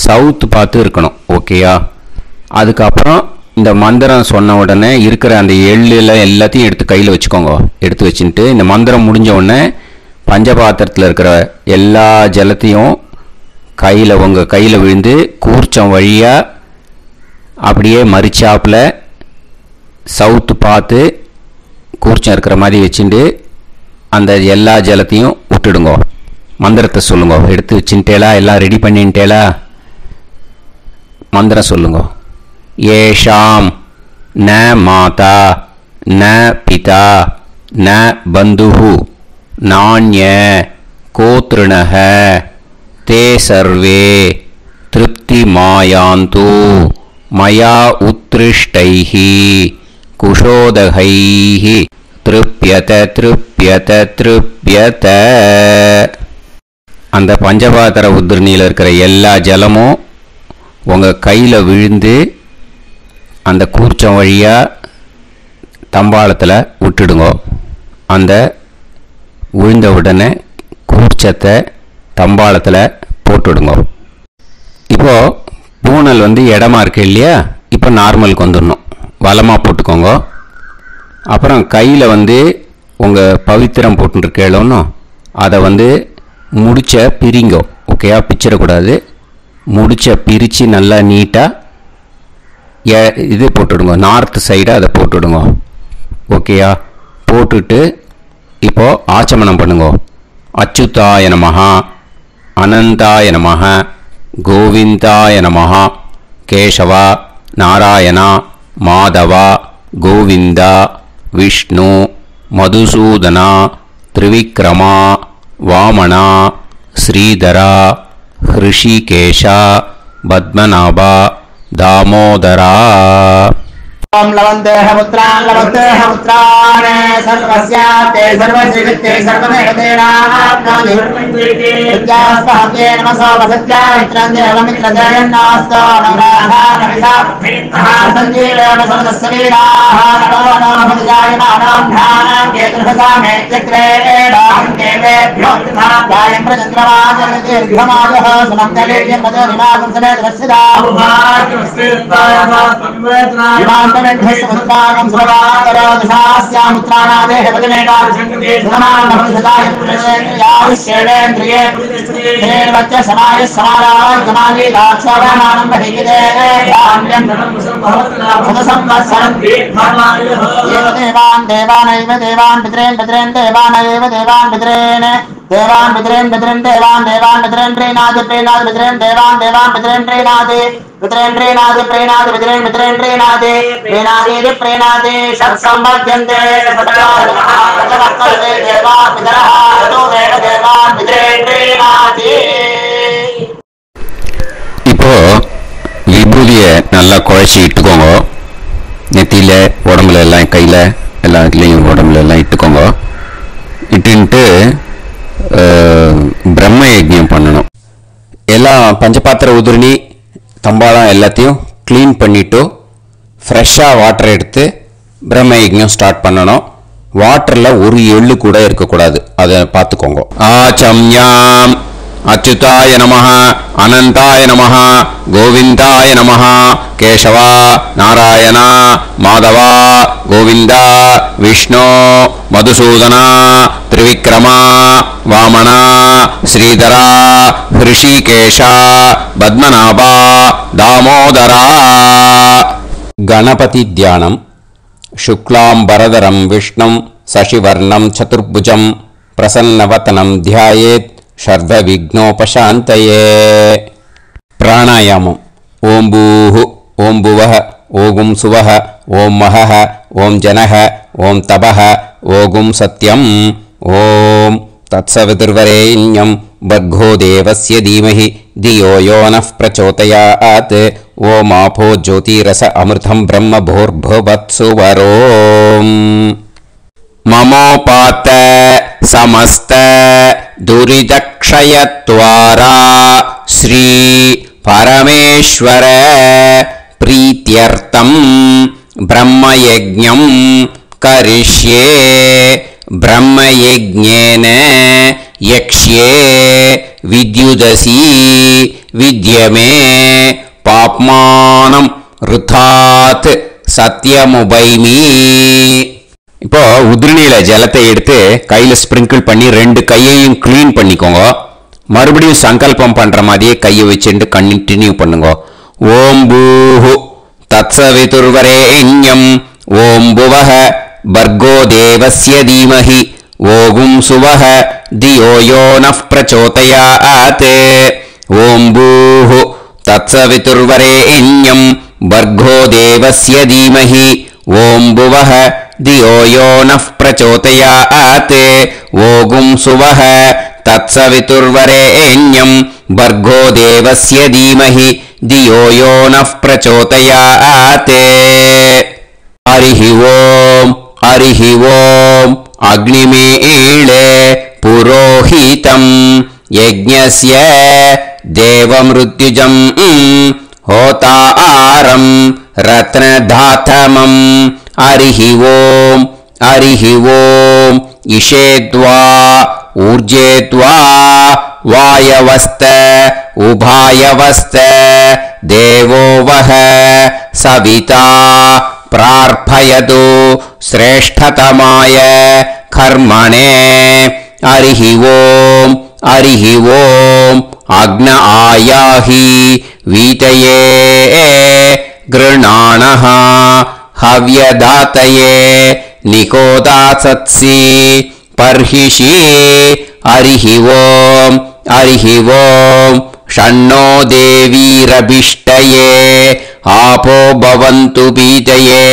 S1: சவுத்து பார்த்து இருக்கணும். ஓகேயா? அதுக்கப்புறம் இந்த மந்திரம் சொன்ன உடனே இருக்கிற அந்த எள்ளில் எல்லாத்தையும் எடுத்து கையில் வச்சுக்கோங்க. எடுத்து வச்சுட்டு இந்த மந்திரம் முடிஞ்ச உடனே பஞ்சபாத்திரத்தில் இருக்கிற எல்லா ஜலத்தையும் உங்கள் கையில் விழுந்து கூர்ச்சம் வழியாக அப்படியே மறிச்சாப்பில் சவுத்து பார்த்து கூர்ச்சம் இருக்கிற மாதிரி வச்சுட்டு அந்த எல்லா ஜலத்தையும் விட்டுடுங்க. மந்திரத்தை சொல்லுங்க. எடுத்து வச்சுட்டேலா? எல்லாம் ரெடி பண்ணிட்டேலா? மந்திரம் சொல்லுங்க. ஏஷாம் ந மாதா ந பிதா ந பந்துஹு நான்ய கோத்ருணஹ ते सर्वे तृप्तिमायान्तु मया उत्कृष्टैः कुशोदकैः तृप्यत तृप्यत तृप्यत. அந்த பஞ்சபாத்திர உதிரணியில் இருக்கிற எல்லா ஜலமும் உங்கள் கையில் விழுந்து அந்த கூர்ச்சம் வழியாக தம்பாளத்தில் விட்டுடுங்க. அந்த விழுந்த உடனே கூர்ச்சத்தை தம்பாளத்தில் போட்டுடுங்க. இப்போது பூனல் இடமா இருக்கு இல்லையா, இப்போ நார்மலுக்கு வந்துடணும். வலமாக போட்டுக்கோங்க. அப்புறம் கையில் உங்கள் பவித்திரம் போட்டுருக்கேளோன்னு அதை முடிச்ச பிரிங்கோ. ஓகேயா, பிச்சிடக்கூடாது. முடிச்ச பிரித்து நல்லா நீட்டாக இது போட்டுடுங்க. நார்த் சைடை அதை போட்டுடுங்க. ஓகேயா, போட்டுட்டு இப்போது ஆச்சமனம் பண்ணுங்க. அச்சுதாய நமஹ, அனந்தாய நமஹ, கோவிந்தாய நமஹ, கேசவா, நாராயணா, மாதவா, கோவிந்தா, விஷ்ணு, மதுசூதனா, திரிவிக்ரமா, வாமனா, ஸ்ரீதரா, ஹிருஷிகேஷா, பத்மநாபா, தாமோதரா.
S2: ओम लवन्देह पुत्रान् लवन्देह पुत्रान् सर्वस्याते सर्वश्रीवित्ते सर्वमेवतेनाप्नोति विद्यास्पहते नमसो वसत्या मित्रं देवमित्रजयन्नास्तो नमराधानमिषा सञ्जीवेन समदस्वीराः नमो नमः जायमानां ध्यानां केतुर्भसामे चक्रे देवेभ्यो ध्यानं प्रचन्द्रमाजर्दीर्घमायः सुमङ्गलेयं पदोनिमागं समेत वत्सदा विमानमेघस्वभागं स्वरातरादशास्यामुत्रानादेह वदनेकार्जङ्गते समानमभिसदायपुरेन्द्रिये देवच्च समाय समाराय समाली दाक्षावानानं बहिगिदे धान्यं सदसंवत्सरं देवान् देवानैव देवान् पितॄन् पितॄन् देवानैव देवान् पितॄन् देवान् पितॄन् पितॄन् देवान् देवान् पितॄन् प्रीणाति प्रीणाति पितॄन् देवान् देवान् पितॄन् प्रीणाति पितॄन् प्रीणाति प्रीणाति पितॄन् पितॄन् प्रीणाति प्रीणाति प्रीणाति षट्संवर्ध्यन्ते सततमस्ते देवान् पितरः ततो देव देवान् पितॄन् प्रीणाति.
S1: இப்போ விபூதியை நல்லா குழைச்சி இட்டுக்கோங்க. நெத்தியில், உடம்புல எல்லாம், கையில் எல்லா இடத்துலையும் உடம்புல எல்லாம் இட்டுக்கோங்க. இட்டுன்ட்டு பிரம்ம யஜ்ஞம் பண்ணணும். எல்லாம் பஞ்சபாத்திர உதிரணி தம்பாளம் எல்லாத்தையும் க்ளீன் பண்ணிவிட்டு ஃப்ரெஷ்ஷாக வாட்டர் எடுத்து பிரம்ம யஜ்ஞம் ஸ்டார்ட் பண்ணணும். வாட்டரில் ஒரு எள்ளு கூட இருக்கக்கூடாது, அதை பார்த்துக்கோங்க. ஆச்சம்யாம் அச்சுதாய நமஹ, அனந்தாய நமஹ, கோவிந்தாய நமஹ, கேசவா, நாராயணா, மாதவா, கோவிந்தா, விஷ்ணு, மதுசூதனா, திரிவிக்ரமா, வாமனா, ஸ்ரீதரா, ஹிருஷிகேஷா, பத்மநாபா, தாமோதரா. கணபதி தியானம். சுக்லாம்பரதரம் விஷ்ணும் சசிவர்ணம் சதுர்புஜம் பிரசன்னவதனம் தியாயேத் ஷர்த விக்னோபசாந்தயே. பிராணாயாமம். ஓம் பூஹு, ஓம் புவஹ, ஓகும் சுவஹ, ஓம் மஹஹ, ஓம் ஜனஹ, ஓம் தபஹ, ஓகும் சத்யம். ஓம் தத்சவிதுர்வரேண்யம் பர்கோ தேவஸ்ய தீமஹி தியோ யோ நः பிரச்சோதயாத். ஓம் ஆபோ ஜோதிரஸ அமிர்தம் பிரம்ம பூர்புவத்சுவரோம். மமோபாத்த समस्त दुरितक्षयत्वारा श्री परमेश्वर प्रीत्यर्थं ब्रह्मयज्ञं करिष्ये. ब्रह्मयज्ञेन यक्ष्ये विद्युदसि विद्यमे पाप्मानं ऋथात् सत्यमुपैमि. இப்போ உதிரணியில் ஜலத்தை எடுத்து கையில் ஸ்ப்ரிங்கிள் பண்ணி 2 கையையும் க்ளீன் பண்ணிக்கோங்க. மறுபடியும் சங்கல்பம் பண்ணுற மாதிரியே கையை வச்சுட்டு கண்டினியூ பண்ணுங்க. ஓம் பூஹு தத்சவிதுர்வரேண்யம் ஓம் புவஹ பர்கோ தேவஸ்ய தீமஹி ஓகும் சுவஹ தியோ யோ நः பிரச்சோதயாத். ஓம் பூஹு தத்சவிதுர்வரேண்யம் பர்கோ தேவஸ்ய தீமஹி ஓம் புவஹ தியோ யோ நः பிரச்சோதயாத். ஓகும் சுவஹ தத்சவிதுர்வரேண்யம் பர்கோ தேவஸ்ய தீமஹி தியோ யோ நः பிரச்சோதயாத். ஹரிஹி ஓம் ஹரிஹி ஓம் அக்னிமீளே புரோஹிதம் यज्ञस्य देवमृत्युजम् होतारम् रत्नधातमम् हरिः ओम् इषेत्वा ऊर्जेत्वा वायवस्त उभायवस्त देवो वः सविता प्रार्थयतु श्रेष्ठतमाय कर्मणे हरिः ओम् अग्न आयाहि वीतये गृणाणः हव्यदातये निकोदासत्सि पर्हिषि हरिः ओम् षण्णो देवीरभिष्टये आपो भवन्तु पीतये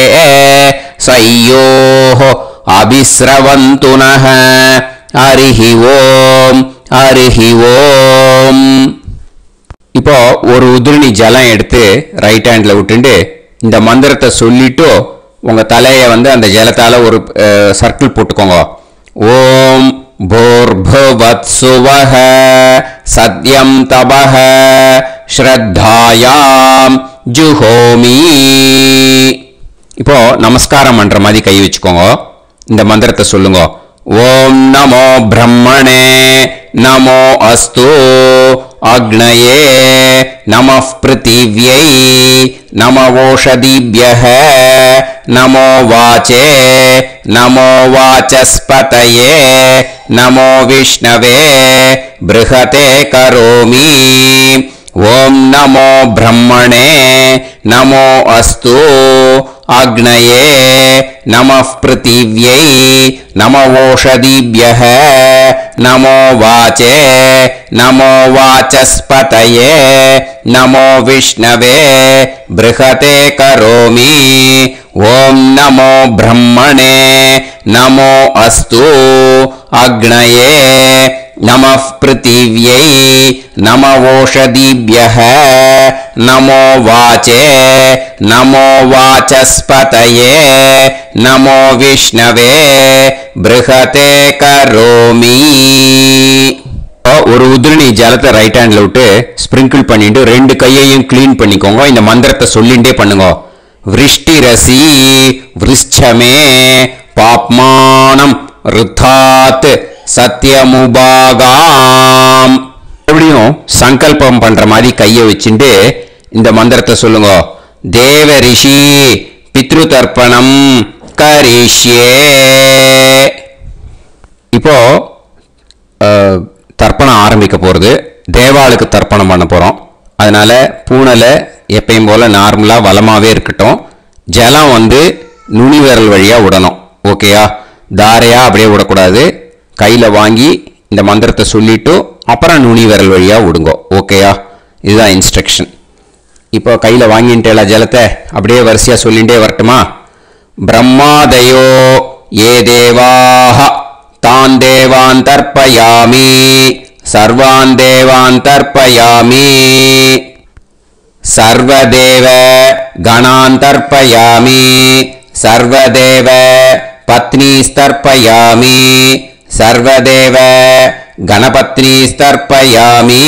S1: सयोः अभिस्रवन्तु नः हरिः ओम् இப்போ ஒரு உதிரணி ஜலம் எடுத்து ரைட் ஹேண்ட்ல விட்டுண்டு இந்த மந்திரத்தை சொல்லிட்டு உங்க தலையை அந்த ஜலத்தால ஒரு சர்க்கிள் போட்டுக்கோங்க. ஓம் भूर्भुवत्सुवः सत्यं तपः श्रद्धायां जुहोमि. இப்போ நமஸ்காரம் பண்ற மாதிரி கை வச்சுக்கோங்க. இந்த மந்திரத்தை சொல்லுங்க. ஓம் நமோ பிரம்மணே நமோ அஸ்து அக்னயே நமः பிருத்திவ்யை நமவோஷதிभ्यः நமோ வாச்சே நமோ வாசஸ்பதயே நமோ விஷ்ணவே ப்ருஹதே கரோமி. ஓம் நமோ பிரம்மணே நமோ அஸ்து அக்னயே நமः பிருத்திவ்யை நமவோஷதிभ्यः நமோ வாச்சே நமோ வாசஸ்பதயே நமோ விஷ்ணவே ப்ருஹதே கரோமி. ஓம் நமோ பிரம்மணே நமோ அஸ்து அக்னயே நமः பிருத்திவ்யை நமவோஷதிभ्यः நமோ வாச்சே நமோ வாசஸ்பதயே நமோ விஷ்ணவே ப்ருஹதே கரோமி. ஒரு உதிரணி ஜலத்தை ரைட் ஹேண்ட்ல விட்டு ஸ்பிரிங்கிள் பண்ணிட்டு ரெண்டு கையையும் கிளீன் பண்ணிக்கோங்க. இந்த மந்திரத்தை சொல்லிண்டே பண்ணுங்க. விருஷ்டிரசி விருஷ்சமே பாப்மானம் ருத்தாத் சத்யமுபாகாம். எப்படியும் சங்கல்பம் பண்ற மாதிரி கையை வச்சுட்டு இந்த மந்திரத்தை சொல்லுங்க. தேவ ரிஷி பித்ரு தர்ப்பணம் கரிஷ்யே. இப்போ தர்ப்பணம் ஆரம்பிக்க போறது. தேவாளுக்கு தர்ப்பணம் பண்ண போறோம். அதனால பூனலை எப்பயும் போல நார்மலா வலமாவே இருக்கட்டும். ஜலம் நுனி விரல் வழியா விடணும். ஓகேயா? தாரையா அப்படியே விடக்கூடாது. கையில வாங்கி இந்த மந்திரத்தை சொல்லிட்டு அப்புறம் நுனி விரல் வழியா விடுங்க. ஓகேயா? இதுதான் இன்ஸ்ட்ரக்ஷன். இப்போ கையில வாங்கிட்டேல ஜலத்தை அப்படியே வரிசையா சொல்லிட்டே வரட்டுமா? பிரம்மாதயோ ஏ தேவாஹ தான் தேவான் தர்ப்பயாமி சர்வான் தேவான் தர்ப்பயாமி சர்வதேவ கணான் தர்ப்பயாமி சர்வதேவ பத்னீஸ்தர்ப்பயாமி சர்வதேவ கணபத்னீஸ்தர்ப்பயாமி.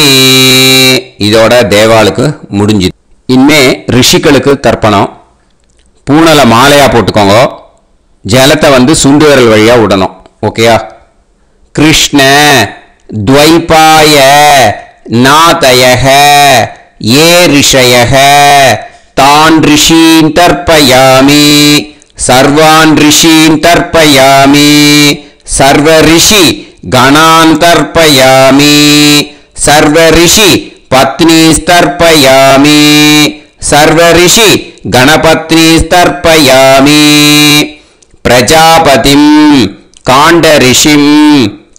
S1: இதோட தேவாளுக்கு முடிஞ்சு. இனிமே ரிஷிகளுக்கு தர்ப்பணம். பூனலை மாலையா போட்டுக்கோங்க. ஜலத்தை சுண்டு விரல் வழியா விடணும். ஓகேயா? கிருஷ்ண துவைபாய நாதயஹ ஏ ரிஷயஹ தான் ரிஷீன் தர்ப்பயாமி சர்வான் ரிஷீன் தர்ப்பயாமி சர்வ ரிஷி கணான் தர்ப்பயாமி சர்வ ரிஷி பத்னீஸ்தர்ப்பயாமி சர்வ ரிஷி கணபத்னீஸ்தர்ப்பயாமி பிரஜாபதிம் காண்டரிஷிம்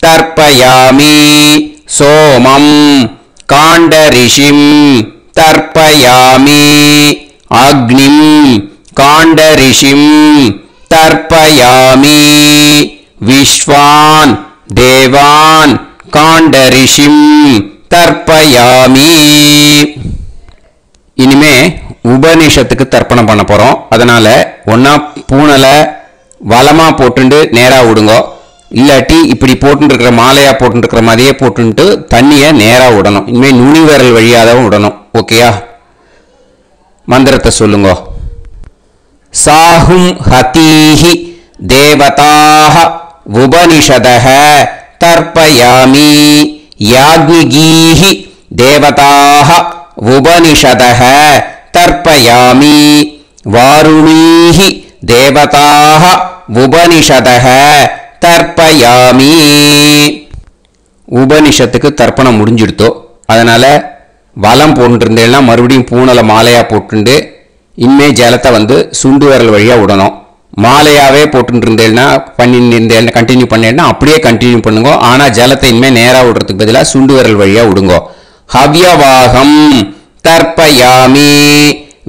S1: தர்ப்பயாமி சோமம் காண்டரிஷிம் தர்ப்பயாமி அக்னிம் காண்டரிஷிம் தர்ப்பயாமி விஸ்வான் தேவான் காண்டரிஷிம் தர்ப்பயாமி. இனிமே உபநிஷத்துக்கு தர்ப்பணம் பண்ண போறோம். அதனால ஒன்னா பூனலை வலமா போட்டுண்டு நேரா விடுங்க. இல்லாட்டி இப்படி போட்டுருக்கிற மாலையா போட்டுருக்கிற மாதிரியே போட்டுன்ட்டு தண்ணியை நேராக விடணும். இனிமேல் நுனி விரல் வழியாக தான் விடணும். ஓகேயா? மந்திரத்தை சொல்லுங்க. சாஹும் ஹதீஹி தேவதாக உபனிஷதஹ தர்ப்பயாமி யாக்ஞிகீஹி தேவதாக உபனிஷதஹ தர்ப்பயாமி வாருணீஹி தேவதாக உபனிஷதஹ தர்ப்பயாமி. உபனிஷத்துக்கு தர்ப்பணம் முடிஞ்சிடுத்தோ, அதனால வலம் போட்டுருந்தேன்னா மறுபடியும் பூனலை மாலையா போட்டுண்டு இனிமே ஜலத்தை சுண்டு விரல் வழியா விடணும். மாலையாவே போட்டுருந்தேன்னா பண்ணிருந்தேன் கண்டினியூ பண்ணேன்னா அப்படியே கண்டினியூ பண்ணுங்க. ஆனா ஜலத்தை இனிமே நேரா விடுறதுக்கு பதிலாக சுண்டு விரல் வழியா விடுங்க. ஹவ்யவாகம் தர்ப்பயாமி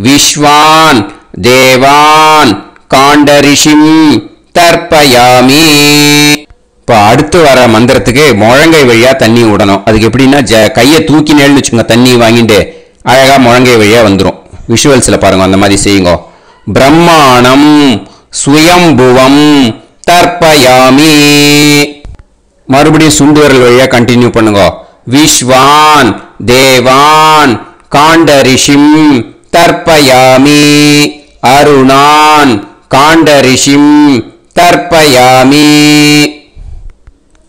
S1: விஸ்வான் தேவான் காண்டரிஷிம் தர்ப்பயாமி. இப்போ அடுத்து வர மந்திரத்துக்கு முழங்கை வழியா தண்ணி விடணும். அதுக்கு எப்படின்னா கையை தூக்கினேன்னு வச்சுக்கோங்க, தண்ணி வாங்கிட்டு அழகா முழங்கை வழியா வந்துடும். விஷுவல்ஸில் பாருங்க, அந்த மாதிரி செய்யுங்க. பிரம்மாணம் சுயம்புவம் தர்ப்பயாமி. மறுபடியும் சுண்டு விரல் வழியா கண்டினியூ பண்ணுங்க. விஸ்வான் தேவான் காண்டரிஷிம் தர்ப்பயாமி அருணான் காண்டரிஷிம் தர்ப்பயாமி.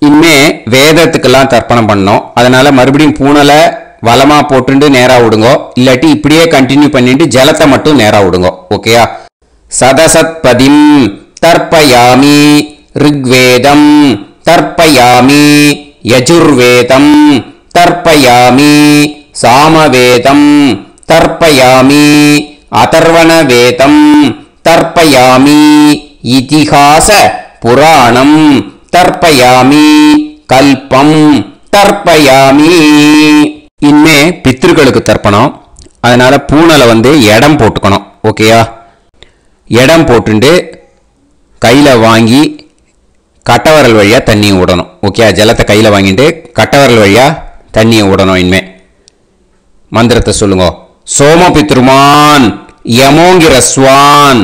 S1: இனிமே வேதத்துக்கெல்லாம் தர்ப்பணம் பண்ணோம். அதனால மறுபடியும் பூனலை வலமா போட்டுண்டு நேரா விடுங்க. இல்லாட்டி இப்படியே கண்டினியூ பண்ணிட்டு ஜலத்தை மட்டும் நேரா விடுங்க. ஓகேயா? சதசத்பதிம் தர்ப்பயாமி ரிக்வேதம் தர்ப்பயாமி யஜுர்வேதம் தர்ப்பயாமி சாமவேதம் தர்ப்பயாமி அதர்வணவேதம் தர்ப்பயாமி இதிஹாச புராணம் தர்ப்பயாமி கல்பம் தர்ப்பயாமி. இனிமே பித்ருக்களுக்கு தர்ப்பணம். அதனால பூனலை இடம் போட்டுக்கணும். ஓகேயா? இடம் போட்டுண்டு கையில் வாங்கி கட்டவரல் வழியாக தண்ணியை விடணும். ஓகே? ஜலத்தை கையில் வாங்கிட்டு கட்டவரல் வழியாக தண்ணியை விடணும். இனிமே மந்திரத்தை சொல்லுங்க. சோமபித்ருமான் யமோங்கிரஸ்வான்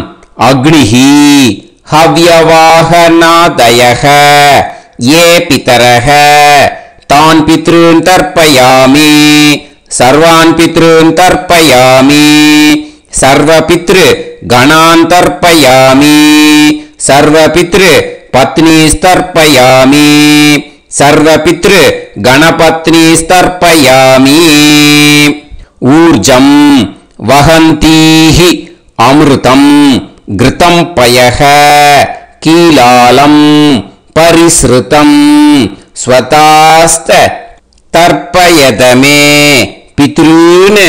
S1: அக்னிஹி ஹவ்யவாகநாதயஹ ஏ பிதரஹ தான் பித்ருன் தர்ப்பயாமி சர்வான் பித்ருன் தர்ப்பயாமி சர்வ பித்ரு கணான் தர்ப்பயாமி சர்வ பித்ரு பத்னிஸ்தர்ப்பயாமி சர்வ பித்ரு கணபத்னிஸ்தர்ப்பயாமி. ஊர்ஜம் வஹந்தீஹி அமிர்தம் கிருதம் பயஹ கீலாலம் பரிஸ்ருதம் ஸ்வதாஸ்த தர்ப்பயதமே பித்ரூன்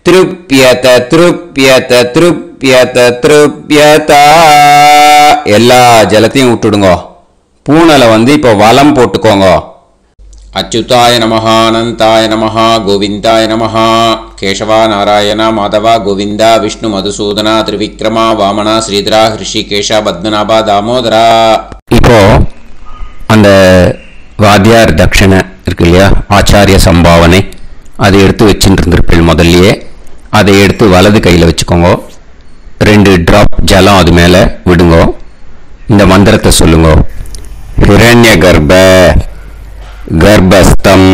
S1: திருப்யத திருப்யத திருப்யத திருப்யதா. எல்லா ஜலத்தையும் விட்டுடுங்க. பூனலை இப்போ வலம் போட்டுக்கோங்க. அச்சுதாய நமஹ அனந்தாய நமஹ கோவிந்தாய நமஹ கேசவா நாராயண மாதவா கோவிந்தா விஷ்ணு மதுசூதனா திரிவிக்ரமா வாமனா ஸ்ரீதரா ஹிருஷிகேஷா பத்மநாபா தாமோதரா. இப்போ அந்த வாத்தியார் தட்சணை இருக்கு இல்லையா, ஆச்சாரிய சம்பாவனை, அதை எடுத்து வச்சுட்டு இருந்திருப்பேன். முதல்லையே அதை எடுத்து வலது கையில் வச்சுக்கோங்க. 2 டிராப் ஜலம் அது மேலே விடுங்க. இந்த மந்திரத்தை சொல்லுங்க. ஹிரண்ய கர்ப்ப கர்ப்பஸ்தம்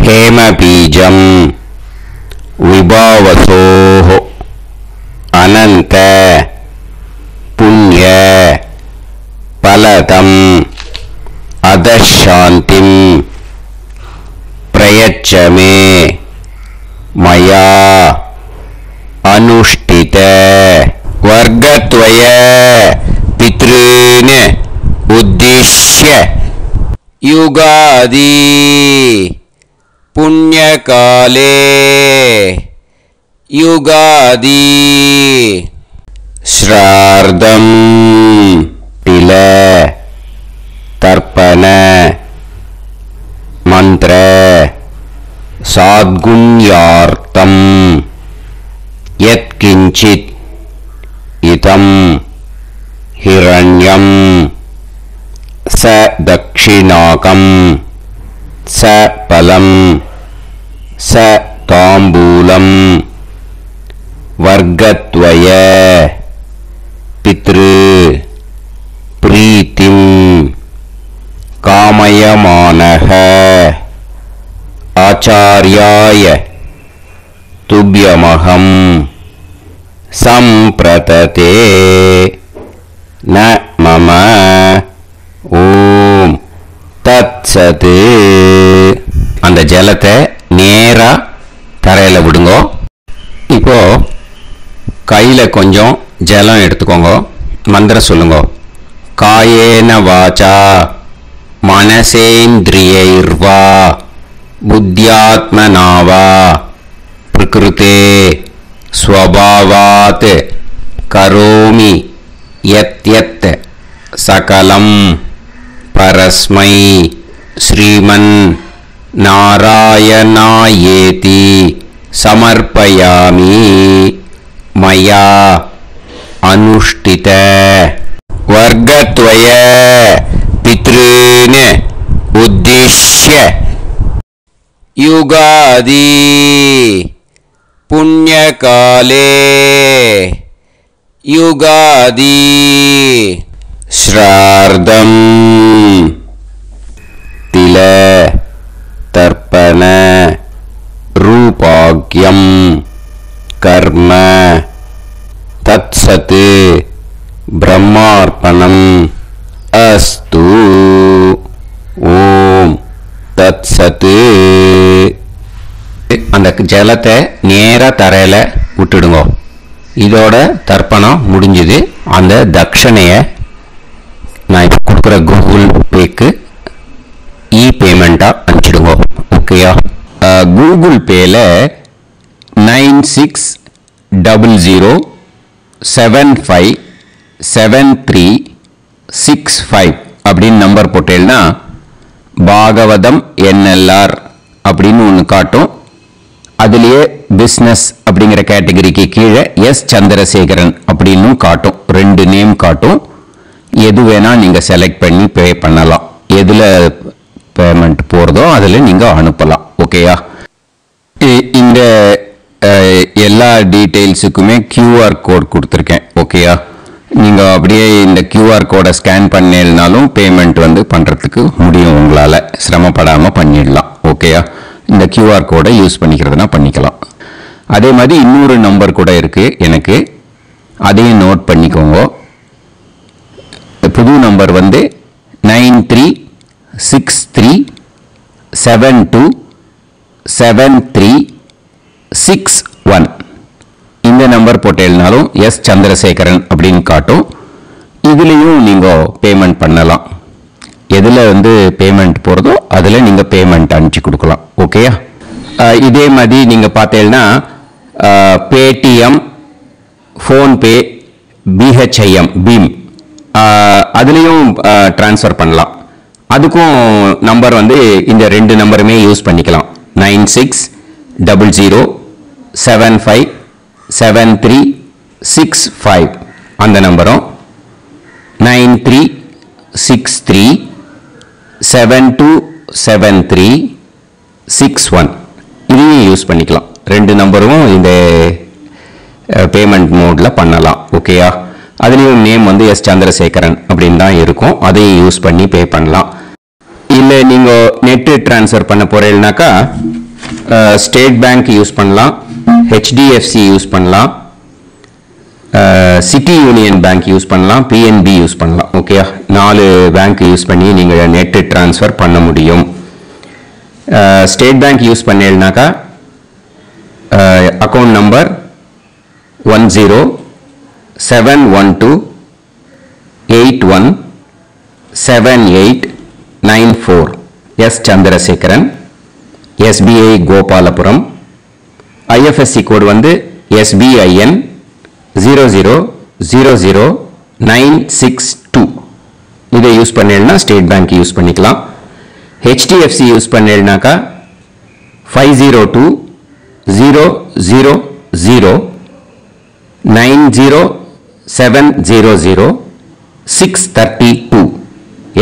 S1: ஹேமபீஜம் விபாவசோஹ அனந்த புண்ணிய பலதம் அதசாந்திம் பிரயச்சமே மயா அனுஷ்டித வர்க்கத்வய பித்ருன் உத்திஷ்ய யுகாதி புண்ணியகாலே யுகாதி ஸ்ரார்தம் தில தர்ப்பண மந்திர சாத்குண்யார்த்தம் யத்கிஞ்சித் இதம் ஹிரண்யம் ச தக்ஷிணாகம் ச பலம் ச தாம்பூலம் வர்க்கத்வய பித்ரு பிரீத்திம் ஆயமானஹ ஆச்சார்யாய துப்யமஹம் சம்பிரததே ந மம ஓம் தத்சத். அந்த ஜலத்தை நேரா தரையில விடுங்க. இப்போ கையில கொஞ்சம் ஜலம் எடுத்துக்கோங்க. மந்திரம் சொல்லுங்க. காயேன வாச்சா மனசேந்திரியைர்வா புத்தியாத்மனாவா பிரகிருதே ஸ்வபாவாத் கரோமி யத் யத் சகலம் பரஸ்மை ஸ்ரீமன் நாராயணாயேதி சமர்ப்பயாமி மயா அனுஷ்டித வர்கத்வய பித்ருன் உத்திஷ்ய யுகாதி புண்ணியகாலே யுகாதி ஸ்ரார்தம் தில தர்ப்பண ரூபாக்யம் கர்ம தத்சத் பிரம்மார்ப்பணம் அஸ்து. ஓம் தத்சத். அந்த ஜலத்தை நேரா தரையில விட்டுடுங்க. இதோட தர்ப்பணம் முடிஞ்சது. அந்த தட்சணையை நான் இப்போ கொடுக்குற கூகுள் பேக்கு இ பேமெண்ட்டாக அனுப்பிச்சிடுங்க. ஓகேயா? கூகுள் பேல 9600757365 அப்படின்னு நம்பர் போட்டேன்னா பாகவதம் என்எல்ஆர் அப்படின்னு ஒன்று காட்டும். அதுலேயே பிஸ்னஸ் அப்படிங்கிற கேட்டகரிக்கு கீழே எஸ் சந்திரசேகரன் அப்படின்னு காட்டும். 2 நேம் காட்டும். எது வேணால் நீங்கள் செலக்ட் பண்ணி பே பண்ணலாம். எதில் பேமெண்ட் போகிறதோ அதில் நீங்கள் அனுப்பலாம். ஓகேயா? இந்த எல்லா டீட்டெயில்ஸுக்குமே QR கோட் கொடுத்துருக்கேன். ஓகேயா? நீங்கள் அப்படியே இந்த QR கோடை ஸ்கேன் பண்ணினாலும் பேமெண்ட் பண்ணுறதுக்கு முடியும். உங்களால் சிரமப்படாமல் பண்ணிடலாம். ஓகேயா? இந்த QR கோடை யூஸ் பண்ணிக்கிறதுனா பண்ணிக்கலாம். அதே மாதிரி இன்னொரு நம்பர் கூட இருக்குது எனக்கு. அதையும் நோட் பண்ணிக்கோங்க. புது நம்பர் 9363727361. இந்த நம்பர் போட்டேன்னாலும் எஸ் சந்திரசேகரன் அப்படின்னு காட்டும். இதுலேயும் நீங்கள் பேமெண்ட் பண்ணலாம். எதில் பேமெண்ட் போகிறதோ அதில் நீங்கள் பேமெண்ட் அனுப்பிச்சி கொடுக்கலாம். ஓகேயா? இதே மாதிரி நீங்கள் பார்த்தீங்கன்னா பேடிஎம், ஃபோன்பே, பிஹெச்ஐஎம், பீம் அதுலேயும் ட்ரான்ஸ்ஃபர் பண்ணலாம். அதுக்கும் நம்பர் இந்த 2 நம்பருமே யூஸ் பண்ணிக்கலாம். 9600757365 அந்த நம்பரும் 9363727361 இதையும் யூஸ் பண்ணிக்கலாம். 2 நம்பரும் இந்த பேமெண்ட் மோடில் பண்ணலாம். ஓகேயா? அதுலேயும் நேம் எஸ் சந்திரசேகரன் அப்படின்னு தான் இருக்கும். அதையும் யூஸ் பண்ணி பே பண்ணலாம். இல்லை நீங்கள் நெட்டு ட்ரான்ஸ்ஃபர் பண்ண போகிறீங்கனாக்கா ஸ்டேட் பேங்க் யூஸ் பண்ணலாம், HDFC யூஸ் பண்ணலாம், சிட்டி யூனியன் பேங்க் யூஸ் பண்ணலாம், PNB யூஸ் பண்ணலாம். ஓகேயா? 4 பேங்க் யூஸ் பண்ணி நீங்கள் நெட்டு ட்ரான்ஸ்ஃபர் பண்ண முடியும். ஸ்டேட் பேங்க் யூஸ் பண்ணீங்கனாக்கா account number 10712817894 S Chandrasekaran, SBI Gopalapuram. IFSC code SBIN 0000962. இதை யூஸ் பண்ணீங்கன்னா ஸ்டேட் பேங்க் யூஸ் பண்ணிக்கலாம். HDFC யூஸ் பண்ணீங்கன்னாக்கா 50200907000632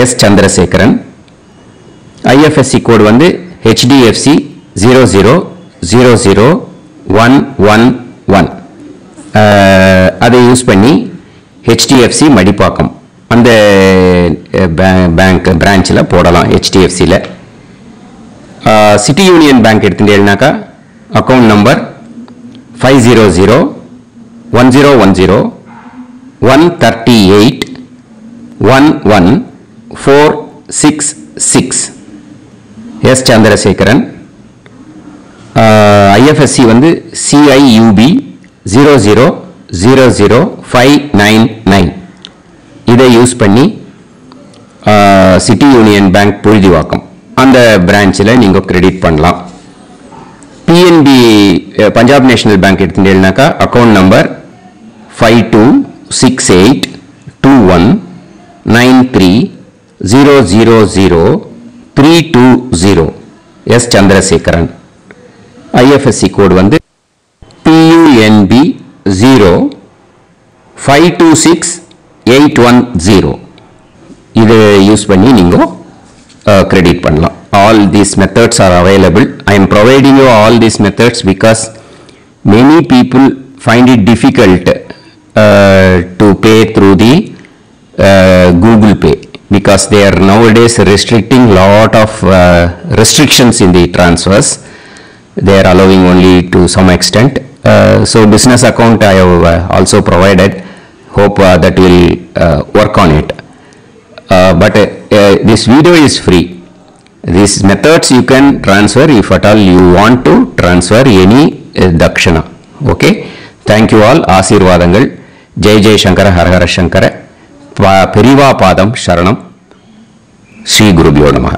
S1: S Chandrasekaran. IFSC code HDFC 0000111. அதை யூஸ் பண்ணி HDFC மடிப்பாக்கம் அந்த பேங்க் பிரான்ச்சில் போடலாம். HDFCயில். சிட்டி யூனியன் பேங்க் எடுத்துட்டேன்னாக்கா account number 5001010381146 S Chandrasekaran. IFSC வந்து CIUB 0000599. இதை யூஸ் பண்ணி சிட்டி யூனியன் பேங்க் புழுதிவாக்கம் அந்த பிரான்ச்சில் நீங்கள் கிரெடிட் பண்ணலாம். PNB பஞ்சாப் நேஷனல் பேங்க் எடுத்துட்டீங்கன்னாக்கா account number 52682193000320 S Chandrasekaran. IFSC code வந்து PUNB 0526810. இதை யூஸ் பண்ணி நீங்கள் கிரெடிட் பண்ணலாம். All these methods are available. I am providing you all these methods because many people find it difficult to pay through the Google Pay because they are nowadays restricting lot of restrictions in the transfers. They are allowing only to some extent. So business account I have also provided. Hope that will work on it. But this video is free. These methods you can transfer if at all you want to transfer any dakshana. Okay. Thank you all. ஆசீர்வாதங்கள். ஜெய் ஜெய் சங்கர ஹர ஹர சங்கர. பெரிவா பாதம் சரணம். ஸ்ரீ குருபியோ நமஹ.